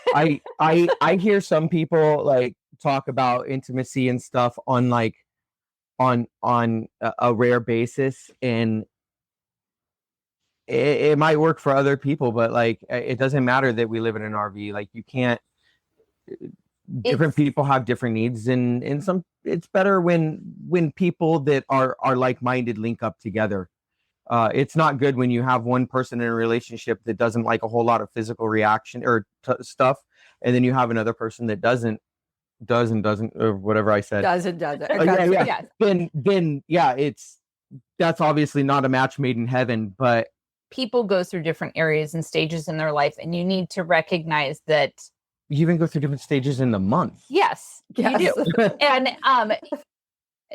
[SPEAKER 2] I hear some people like talk about intimacy and stuff on like on a rare basis, and it might work for other people, but like it doesn't matter that we live in an RV. Like, you can't, different people have different needs, and some, it's better when people that are like-minded link up together. It's not good when you have one person in a relationship that doesn't like a whole lot of physical reaction or stuff, and then you have another person that doesn't, or whatever I said.
[SPEAKER 1] Doesn't.
[SPEAKER 3] Yes.
[SPEAKER 2] Then that's obviously not a match made in heaven. But
[SPEAKER 3] People go through different areas and stages in their life, and you need to recognize that.
[SPEAKER 2] you even go through different stages in the month.
[SPEAKER 3] Yes,
[SPEAKER 1] Yes.
[SPEAKER 3] you do. And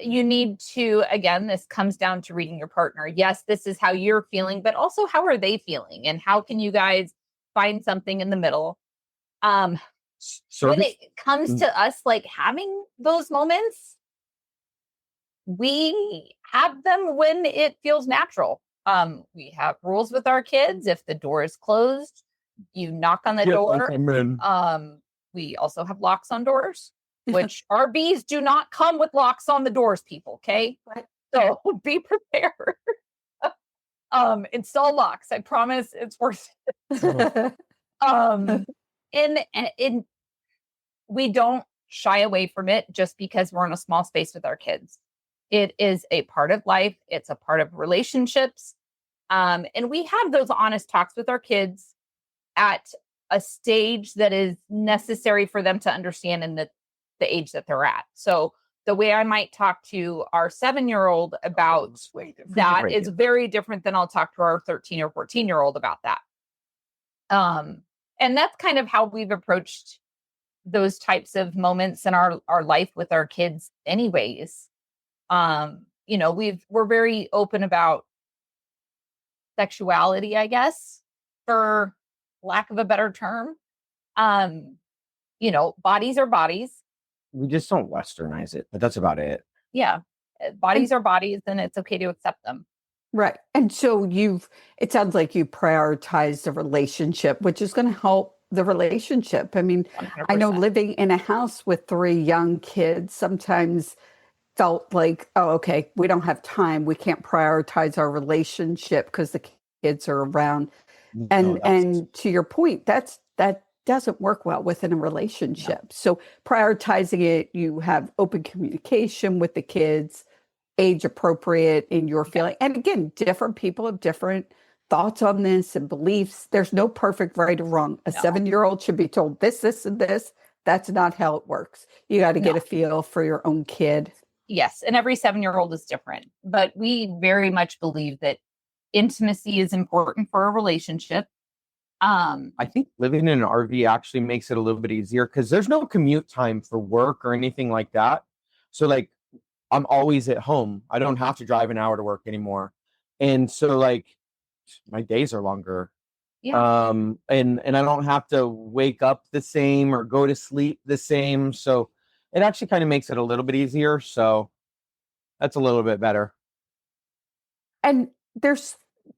[SPEAKER 3] you need to, again, this comes down to reading your partner. Yes, this is how you're feeling, but also how are they feeling? And how can you guys find something in the middle? When it comes to us, like, having those moments, we have them when it feels natural. We have rules with our kids. If the door is closed, you knock on the door. We also have locks on doors, which RVs do not come with locks on the doors, people. Okay. So be prepared. Install locks. I promise it's worth it. And we don't shy away from it just because we're in a small space with our kids. It is a part of life. It's a part of relationships. And we have those honest talks with our kids at a stage that is necessary for them to understand in the age that they're at. So the way I might talk to our 7-year-old about that is very different than I'll talk to our 13 or 14-year-old about that. And that's kind of how we've approached those types of moments in our life with our kids anyways. We're very open about sexuality, I guess, for lack of a better term. Bodies are bodies.
[SPEAKER 2] We just don't westernize it, but that's about it.
[SPEAKER 3] Yeah. Bodies are bodies, and it's okay to accept them.
[SPEAKER 1] Right. And so it sounds like you prioritize the relationship, which is going to help the relationship. I mean,
[SPEAKER 3] 100%.
[SPEAKER 1] I know living in a house with 3 young kids sometimes felt like, oh, okay, we don't have time. We can't prioritize our relationship because the kids are around. And to your point, that doesn't work well within a relationship. No. So prioritizing it, you have open communication with the kids, age appropriate in your feeling. And again, different people have different thoughts on this and beliefs. There's no perfect right or wrong. A 7-year-old should be told this, and this. That's not how it works. You got to get a feel for your own kid.
[SPEAKER 3] Yes. And every 7-year-old is different. But we very much believe that intimacy is important for a relationship.
[SPEAKER 2] I think living in an RV actually makes it a little bit easier because there's no commute time for work or anything like that. So like, I'm always at home. I don't have to drive an hour to work anymore. And so like my days are longer.
[SPEAKER 3] Yeah.
[SPEAKER 2] And I don't have to wake up the same or go to sleep the same. So it actually kind of makes it a little bit easier. So that's a little bit better.
[SPEAKER 1] And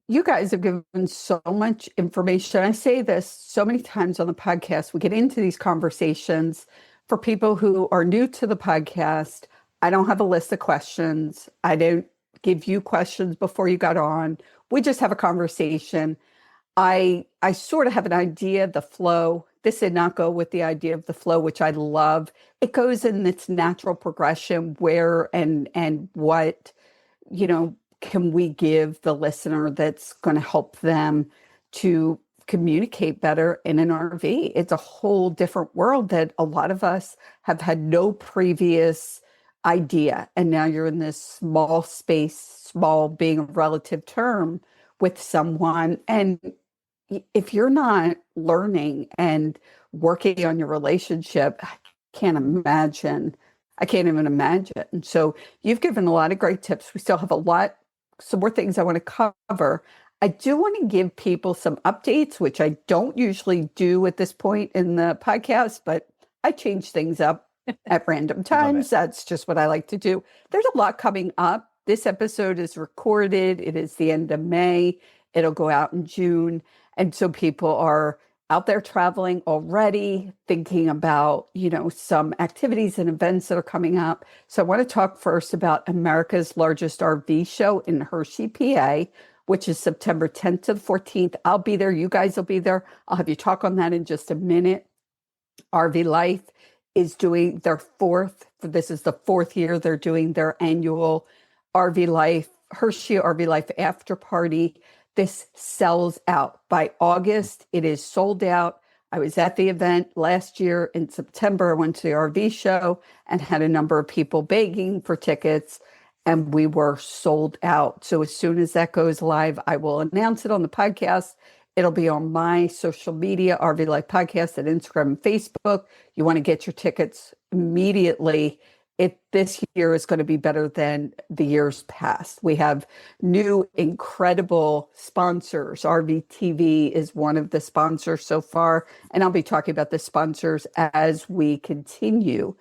[SPEAKER 1] you guys have given so much information. I say this so many times on the podcast. We get into these conversations. For people who are new to the podcast, I don't have a list of questions. I don't give you questions before you got on. We just have a conversation. I sort of have an idea of the flow. This did not go with the idea of the flow, which I love. It goes in its natural progression, where and what, can we give the listener that's going to help them to communicate better in an RV. It's a whole different world that a lot of us have had no previous idea. And now you're in this small space, small being a relative term, with someone. And if you're not learning and working on your relationship, I can't even imagine. So you've given a lot of great tips. We still have some more things I want to cover. I do want to give people some updates, which I don't usually do at this point in the podcast, but I change things up at random times. That's just what I like to do. There's a lot coming up. This episode is recorded. It is the end of May. It'll go out in June. And so people are out there traveling already, thinking about, some activities and events that are coming up. So I want to talk first about America's largest RV show in Hershey, PA, which is September 10th to the 14th. I'll be there. You guys will be there. I'll have you talk on that in just a minute. RV Life is doing their this is the fourth year they're doing their annual RV Life, Hershey RV Life after party. This sells out. By August, it is sold out. I was at the event last year in September. I went to the RV show and had a number of people begging for tickets, and we were sold out. So as soon as that goes live, I will announce it on the podcast. It'll be on my social media, RV Life Podcast, at Instagram and Facebook. You want to get your tickets immediately. This year is going to be better than the years past. We have new, incredible sponsors. RV TV is one of the sponsors so far, and I'll be talking about the sponsors as we continue.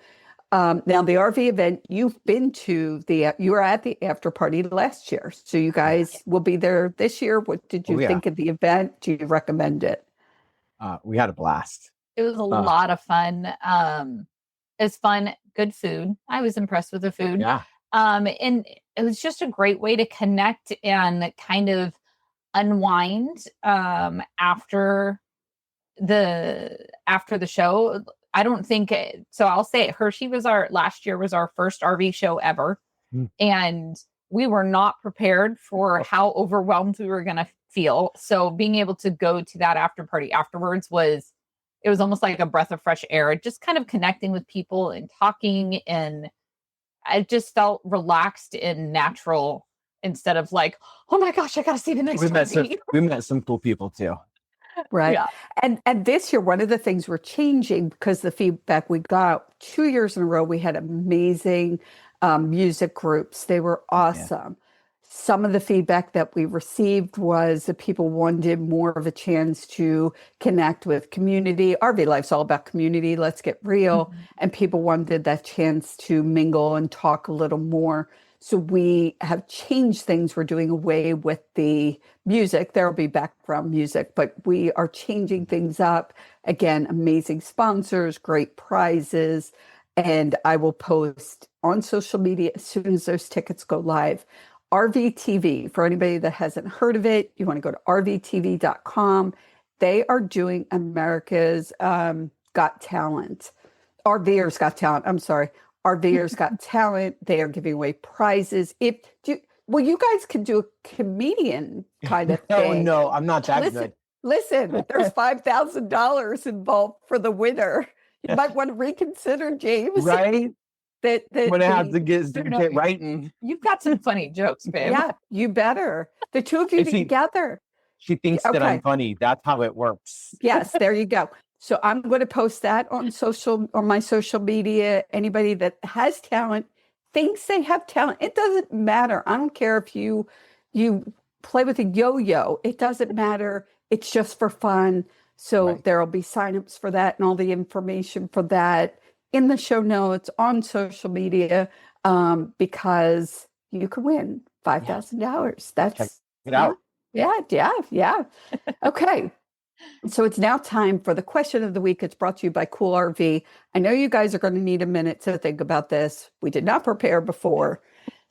[SPEAKER 1] Now, the RV event, you were at the after party last year, so you guys will be there this year. What did you think of the event? Do you recommend it?
[SPEAKER 2] We had a blast.
[SPEAKER 3] It was a lot of fun. It's fun, good food. I was impressed with the food.
[SPEAKER 2] Yeah.
[SPEAKER 3] And it was just a great way to connect and kind of unwind after the show. I don't think so. I'll say it. Hershey last year was our first RV show ever. And we were not prepared for how overwhelmed we were going to feel. So being able to go to that after party afterwards was almost like a breath of fresh air, just kind of connecting with people and talking. And I just felt relaxed and natural instead of like, oh my gosh, I got to see the next one.
[SPEAKER 2] We met some cool people too.
[SPEAKER 1] Right.
[SPEAKER 3] Yeah.
[SPEAKER 1] And this year, one of the things we're changing, because the feedback we got 2 years in a row, we had amazing music groups. They were awesome. Some of the feedback that we received was that people wanted more of a chance to connect with community. RV Life's all about community. Let's get real. Mm-hmm. And people wanted that chance to mingle and talk a little more. So we have changed things. We're doing away with the music. There'll be background music, but we are changing things up. Again, amazing sponsors, great prizes. And I will post on social media as soon as those tickets go live. RV TV, for anybody that hasn't heard of it, you want to go to rvtv.com. They are doing America's Got Talent. RVers Got Talent. I'm sorry. RVers Got Talent. They are giving away prizes. You guys can do a comedian kind of thing.
[SPEAKER 2] No, I'm not that good.
[SPEAKER 1] Listen, there's $5,000 involved for the winner. You might want to reconsider, James.
[SPEAKER 2] Right?
[SPEAKER 1] I'm
[SPEAKER 2] going to have to get writing.
[SPEAKER 3] You've got some funny jokes, babe.
[SPEAKER 1] Yeah, you better. The two of you together.
[SPEAKER 2] She thinks that I'm funny. That's how it works.
[SPEAKER 1] Yes, there you go. So I'm going to post that on my social media. Anybody that has talent, thinks they have talent. It doesn't matter. I don't care if you play with a yo-yo. It doesn't matter. It's just for fun. So there'll be signups for that and all the information for that in the show notes on social media, because you could win $5,000. That's
[SPEAKER 2] check it out.
[SPEAKER 1] Yeah. Okay. So it's now time for the question of the week. It's brought to you by Cool RV. I know you guys are going to need a minute to think about this. We did not prepare before.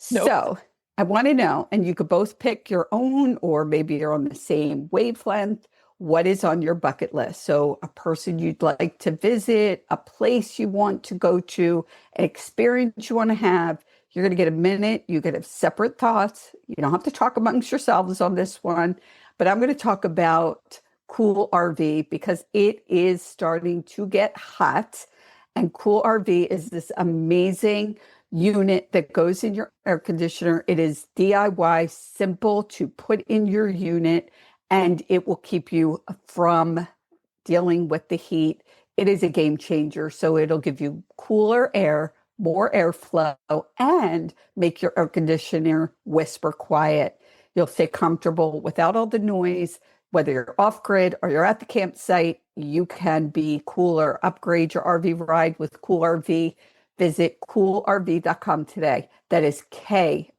[SPEAKER 1] Nope. So I want to know, and you could both pick your own, or maybe you're on the same wavelength. What is on your bucket list? So a person you'd like to visit, a place you want to go to, an experience you want to have. You're going to get a minute. You get have separate thoughts. You don't have to talk amongst yourselves on this one, but I'm going to talk about Cool RV because it is starting to get hot. And Cool RV is this amazing unit that goes in your air conditioner. It is DIY, simple to put in your unit, and it will keep you from dealing with the heat. It is a game changer. So it'll give you cooler air, more airflow, and make your air conditioner whisper quiet. You'll stay comfortable without all the noise. Whether you're off grid or you're at the campsite, you can be cooler. Upgrade your RV ride with Cool RV. Visit coolrv.com today. That is KOOLRV.com.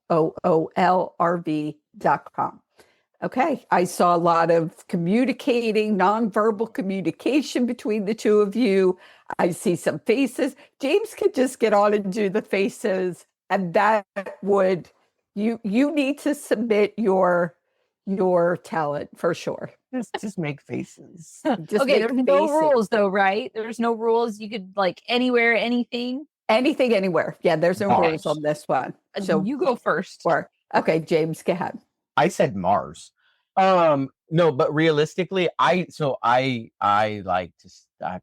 [SPEAKER 1] Okay, I saw a lot of communicating, nonverbal communication between the two of you. I see some faces. James could just get on and do the faces, and that would you need to submit your talent for sure.
[SPEAKER 2] Just make faces.
[SPEAKER 1] Just
[SPEAKER 3] Okay,
[SPEAKER 1] make
[SPEAKER 3] there's no
[SPEAKER 1] faces.
[SPEAKER 3] rules though, right? There's no rules. You could like anywhere, anything.
[SPEAKER 1] Anything, anywhere. Yeah, there's no rules on this one. So
[SPEAKER 3] You go first.
[SPEAKER 1] Okay, James, go ahead.
[SPEAKER 2] I said Mars. No, but realistically, I like to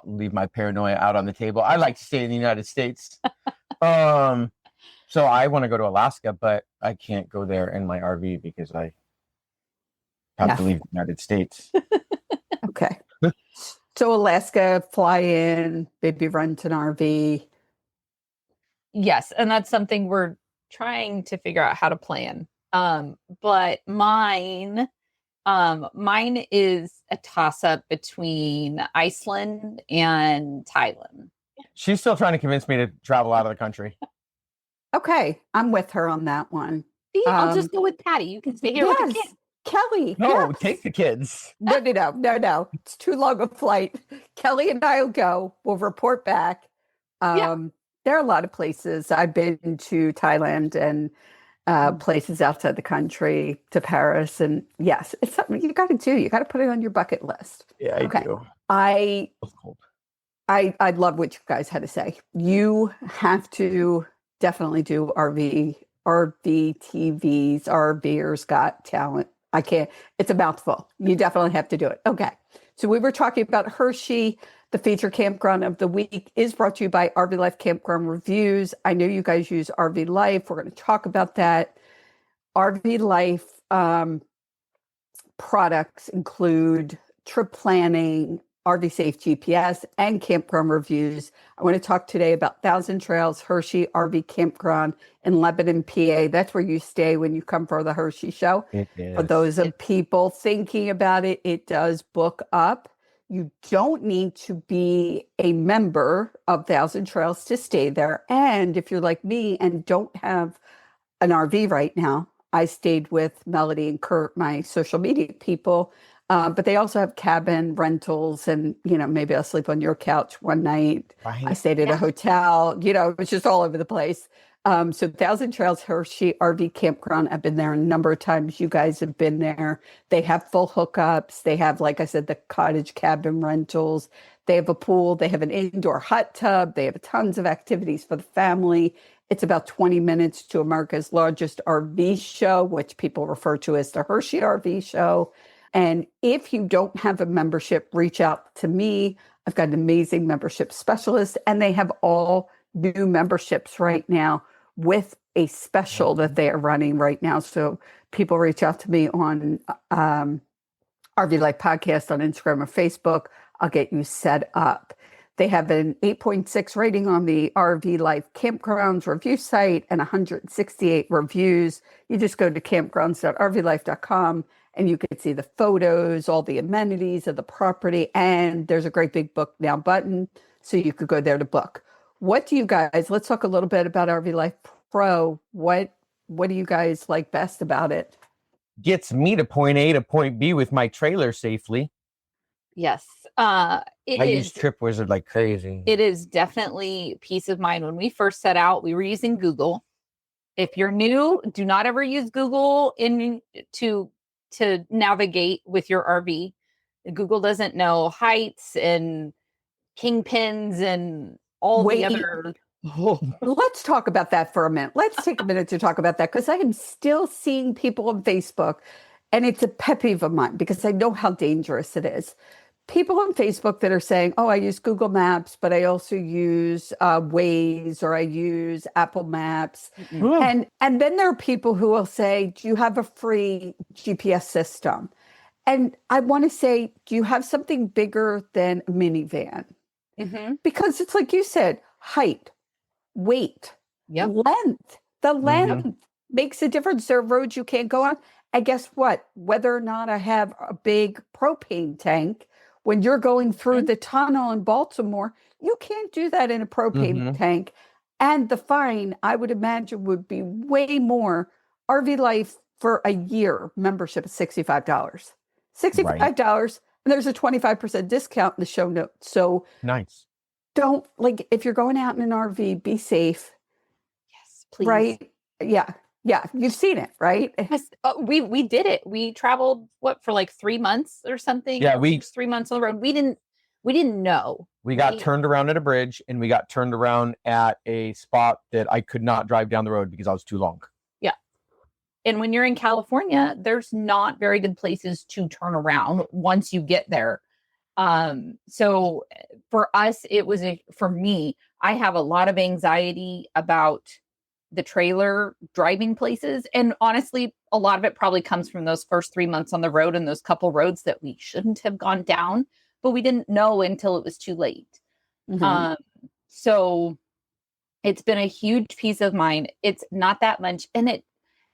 [SPEAKER 2] leave my paranoia out on the table. I like to stay in the United States. So I want to go to Alaska, but I can't go there in my RV because I have to leave the United States.
[SPEAKER 1] Okay. So Alaska, fly in, maybe rent an RV.
[SPEAKER 3] Yes, and that's something we're trying to figure out how to plan. But mine is a toss-up between Iceland and Thailand.
[SPEAKER 2] She's still trying to convince me to travel out of the country.
[SPEAKER 1] Okay, I'm with her on that one.
[SPEAKER 3] See, I'll just go with Patty. You can stay here with the kids.
[SPEAKER 1] Kelly.
[SPEAKER 2] No,
[SPEAKER 1] yes.
[SPEAKER 2] take the kids.
[SPEAKER 1] No. It's too long a flight. Kelly and I will go. We'll report back. There are a lot of places. I've been to Thailand and places outside the country, to Paris. And yes, it's something you got to do. You got to put it on your bucket list.
[SPEAKER 2] Yeah, I do.
[SPEAKER 1] I love what you guys had to say. You have to definitely do RVTVs, RVers Got Talent. I can't, it's a mouthful. You definitely have to do it. Okay. So we were talking about Hershey. The feature campground of the week is brought to you by RV Life Campground Reviews. I know you guys use RV Life. We're going to talk about that. RV Life products include trip planning, RV Safe GPS, and campground reviews. I want to talk today about Thousand Trails Hershey RV Campground in Lebanon, PA. That's where you stay when you come for the Hershey show.
[SPEAKER 2] It is.
[SPEAKER 1] For those of people thinking about it, it does book up. You don't need to be a member of Thousand Trails to stay there. And if you're like me and don't have an RV right now, I stayed with Melody and Kurt, my social media people. But they also have cabin rentals, and maybe I'll sleep on your couch one night.
[SPEAKER 2] Right.
[SPEAKER 1] I stayed at a hotel. It was just all over the place. So Thousand Trails Hershey RV Campground, I've been there a number of times. You guys have been there. They have full hookups. They have, like I said, the cottage cabin rentals. They have a pool. They have an indoor hot tub. They have tons of activities for the family. It's about 20 minutes to America's largest RV show, which people refer to as the Hershey RV show. And if you don't have a membership, reach out to me. I've got an amazing membership specialist, and they have all new memberships right now with a special that they are running right now. So people reach out to me on RV Life Podcast on Instagram or Facebook. I'll get you set up. They have an 8.6 rating on the RV Life Campgrounds review site and 168 reviews. You just go to campgrounds.rvlife.com and you can see the photos, all the amenities of the property, and there's a great big book now button, so you could go there to book. What do you guys, let's talk a little bit about RV Life Pro. What do you guys like best about it?
[SPEAKER 2] Gets me to point A to point B with my trailer safely.
[SPEAKER 3] Yes.
[SPEAKER 2] I use Trip Wizard like crazy.
[SPEAKER 3] It is definitely peace of mind. When we first set out, we were using Google. If you're new, do not ever use Google to navigate with your RV. Google doesn't know heights and kingpins and all the other.
[SPEAKER 1] Let's talk about that for a minute. Let's take a minute to talk about that, because I am still seeing people on Facebook, and it's a pet peeve of mine because I know how dangerous it is. People on Facebook that are saying, oh, I use Google Maps, but I also use Waze, or I use Apple Maps. Mm-hmm. And then there are people who will say, do you have a free GPS system? And I want to say, do you have something bigger than a minivan? Mm-hmm. Because it's like you said, height, weight, length, the length. Mm-hmm. makes a difference. There are roads you can't go on. And guess what? Whether or not I have a big propane tank, when you're going through the tunnel in Baltimore, you can't do that in a propane tank. And the fine, I would imagine, would be way more. RV Life for a year membership is $65. $65, and there's a 25% discount in the show notes. So
[SPEAKER 2] nice.
[SPEAKER 1] Don't, like, if you're going out in an RV, be safe.
[SPEAKER 3] Yes, please.
[SPEAKER 1] Right? Yeah. Yeah. You've seen it, right?
[SPEAKER 3] Yes. We did it. We traveled for like 3 months or something.
[SPEAKER 2] Yeah,
[SPEAKER 3] 3 months on the road. We didn't know.
[SPEAKER 2] We got turned around at a bridge, and we got turned around at a spot that I could not drive down the road because I was too long.
[SPEAKER 3] Yeah. And when you're in California, there's not very good places to turn around once you get there. So for us, for me, I have a lot of anxiety about the trailer driving places. And honestly, a lot of it probably comes from those first 3 months on the road and those couple roads that we shouldn't have gone down, but we didn't know until it was too late. So it's been a huge piece of mind. It's not that much. And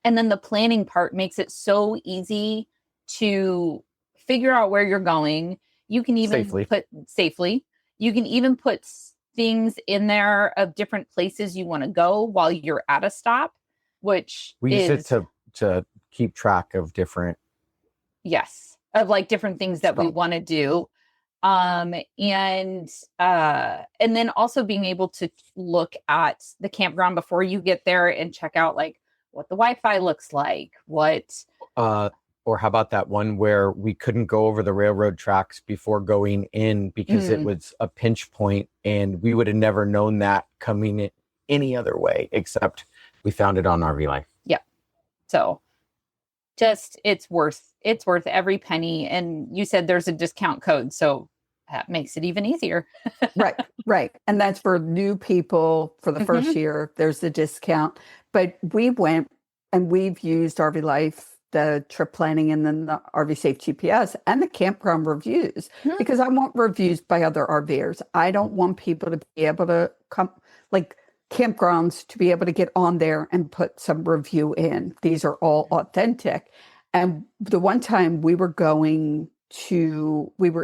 [SPEAKER 3] then the planning part makes it so easy to figure out where you're going. You can even put safely. You can even put things in there of different places you want to go while you're at a stop, which
[SPEAKER 2] we use it to keep track of different.
[SPEAKER 3] Yes. Of like different things that we want to do. And then also being able to look at the campground before you get there and check out like what the Wi-Fi looks like,
[SPEAKER 2] or how about that one where we couldn't go over the railroad tracks before going in because it was a pinch point, and we would have never known that coming in any other way except we found it on RV Life. Yeah.
[SPEAKER 3] So just it's worth every penny. And you said there's a discount code, so that makes it even easier.
[SPEAKER 1] Right. And that's for new people for the first year. There's the discount. But we went and we've used RV Life, the trip planning, and then the RV Safe GPS and the campground reviews, because I want reviews by other RVers. I don't want people to be able to come, like campgrounds, to be able to get on there and put some review in. These are all authentic. And the one time we were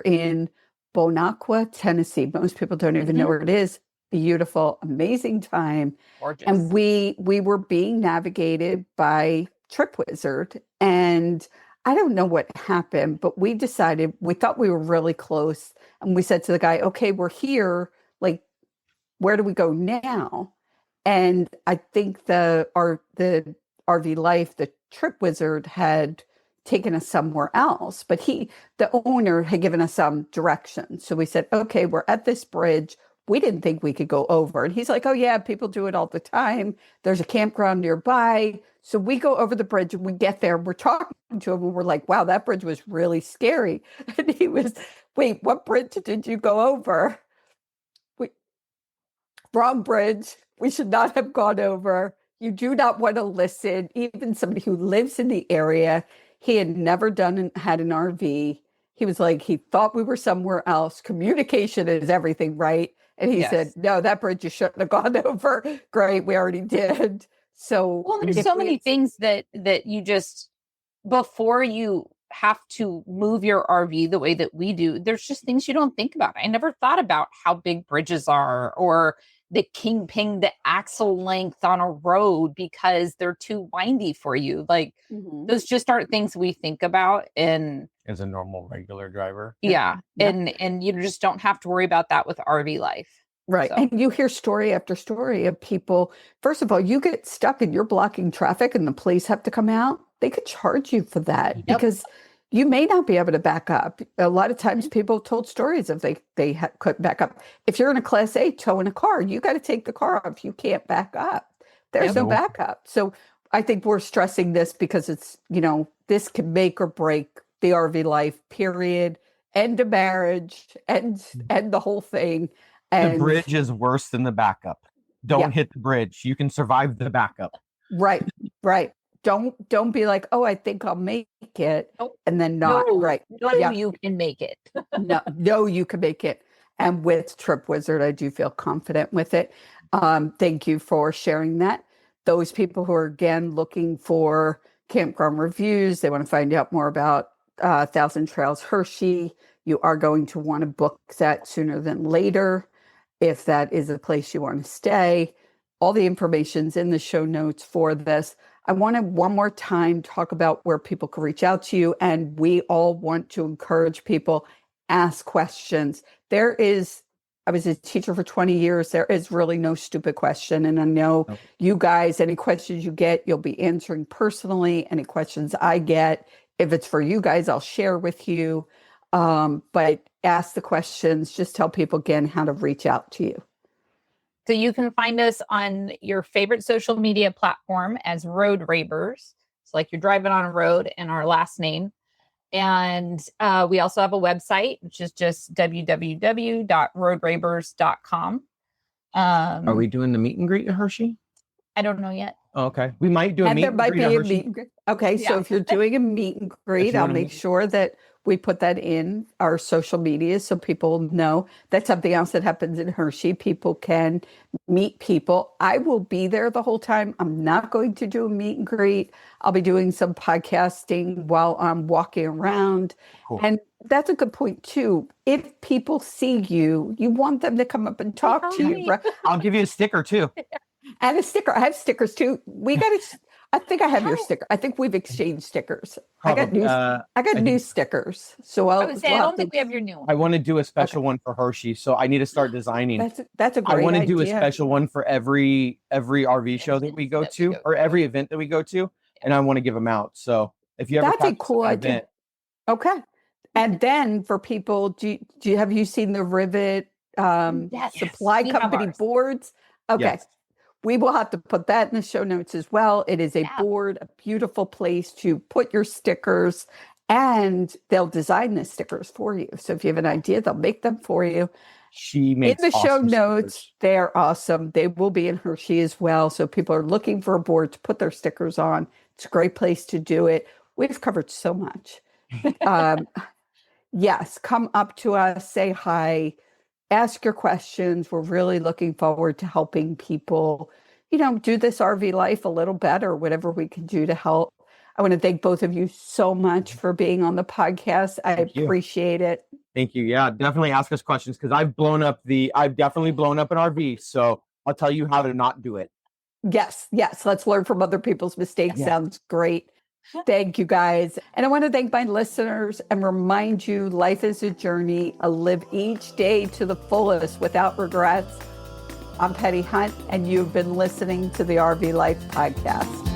[SPEAKER 1] in Bonacqua, Tennessee. Most people don't even know where it is. Beautiful, amazing time.
[SPEAKER 3] Gorgeous.
[SPEAKER 1] And we were being navigated by TripWizard, and I don't know what happened, but we thought we were really close, and we said to the guy, okay, we're here, like, where do we go now? And I think the RV Life, the TripWizard, had taken us somewhere else, but the owner had given us some direction. So we said, okay, we're at this bridge. We didn't think we could go over. And he's like, oh yeah, people do it all the time. There's a campground nearby. So we go over the bridge and we get there. We're talking to him and we're like, wow, that bridge was really scary. And he was, wait, what bridge did you go over? Wrong bridge. We should not have gone over. You do not want to listen. Even somebody who lives in the area, he had never had an RV. He was like, he thought we were somewhere else. Communication is everything, right? And he said, no, that bridge you shouldn't have gone over. Great, we already did. So
[SPEAKER 3] there's so many things that you just, before you have to move your RV the way that we do, there's just things you don't think about. I never thought about how big bridges are, or the ping, the axle length on a road because they're too windy for you. Like those just aren't things we think about
[SPEAKER 2] as a normal regular driver.
[SPEAKER 3] Yeah. And you just don't have to worry about that with RV Life.
[SPEAKER 1] Right. So. And you hear story after story of people. First of all, you get stuck and you're blocking traffic and the police have to come out. They could charge you for that because you may not be able to back up. A lot of times people told stories of they couldn't back up. If you're in a Class A towing a car, you got to take the car off. You can't back up. There's no backup. So I think we're stressing this because it's, this can make or break the RV life, period. End of marriage, end the whole thing. And
[SPEAKER 2] the bridge is worse than the backup. Don't hit the bridge. You can survive the backup.
[SPEAKER 1] Right. Don't be like, oh, I think I'll make it, and then not. Right.
[SPEAKER 3] You can make it.
[SPEAKER 1] No, you can make it. And with TripWizard, I do feel confident with it. Thank you for sharing that. those people who are, again, looking for campground reviews, they want to find out more about Thousand Trails Hershey, you are going to want to book that sooner than later if that is a place you want to stay. All the information's in the show notes for this. I want to one more time talk about where people can reach out to you, and we all want to encourage people, ask questions. I was a teacher for 20 years. There is really no stupid question. And I know you guys, any questions you get, you'll be answering personally. Any questions I get, if it's for you guys, I'll share with you. But ask the questions, just tell people again how to reach out to you.
[SPEAKER 3] So you can find us on your favorite social media platform as RoadRabers. It's like you're driving on a road and our last name. And we also have a website, which is just www.roadrabers.com.
[SPEAKER 2] Are we doing the meet and greet at Hershey?
[SPEAKER 3] I don't know yet.
[SPEAKER 2] Oh, okay. We might do a meet and greet at Hershey.
[SPEAKER 1] Meet and greet. Okay, so if you're doing a meet and greet, I'll make sure that we put that in our social media so people know. That's something else that happens in Hershey. People can meet people. I will be there the whole time. I'm not going to do a meet and greet. I'll be doing some podcasting while I'm walking around. Cool. And that's a good point too. If people see you, you want them to come up and talk to you. Right?
[SPEAKER 2] I'll give you a sticker too.
[SPEAKER 1] And a sticker. I have stickers too. I think I have your sticker. I think we've exchanged stickers.
[SPEAKER 2] Probably.
[SPEAKER 1] I got new stickers. So
[SPEAKER 3] I would say, I don't think we have your new one.
[SPEAKER 2] I want to do a special one for Hershey, so I need to start designing.
[SPEAKER 1] That's a great idea.
[SPEAKER 2] I want to do a special one for every RV show that we go to, or every event that we go to, and I want to give them out. So if you ever,
[SPEAKER 1] that's a cool idea. Okay. And then for people, have you seen the Rivet supply company boards? Okay. Yes. We will have to put that in the show notes as well. It is a board, a beautiful place to put your stickers, and they'll design the stickers for you. So if you have an idea, they'll make them for you.
[SPEAKER 2] She makes
[SPEAKER 1] in the show notes.
[SPEAKER 2] Stickers.
[SPEAKER 1] They're awesome. They will be in Hershey as well. So people are looking for a board to put their stickers on. It's a great place to do it. We've covered so much. Yes, come up to us, say hi. Ask your questions. We're really looking forward to helping people, do this RV life a little better, whatever we can do to help. I want to thank both of you so much for being on the podcast. I appreciate it.
[SPEAKER 2] Thank you. Yeah, definitely ask us questions because I've definitely blown up an RV. So I'll tell you how to not do it.
[SPEAKER 1] Yes. Let's learn from other people's mistakes. Yeah. Sounds great. Thank you, guys. And I want to thank my listeners and remind you, life is a journey. Live each day to the fullest without regrets. I'm Patti Hunt, and you've been listening to the RV Life Podcast.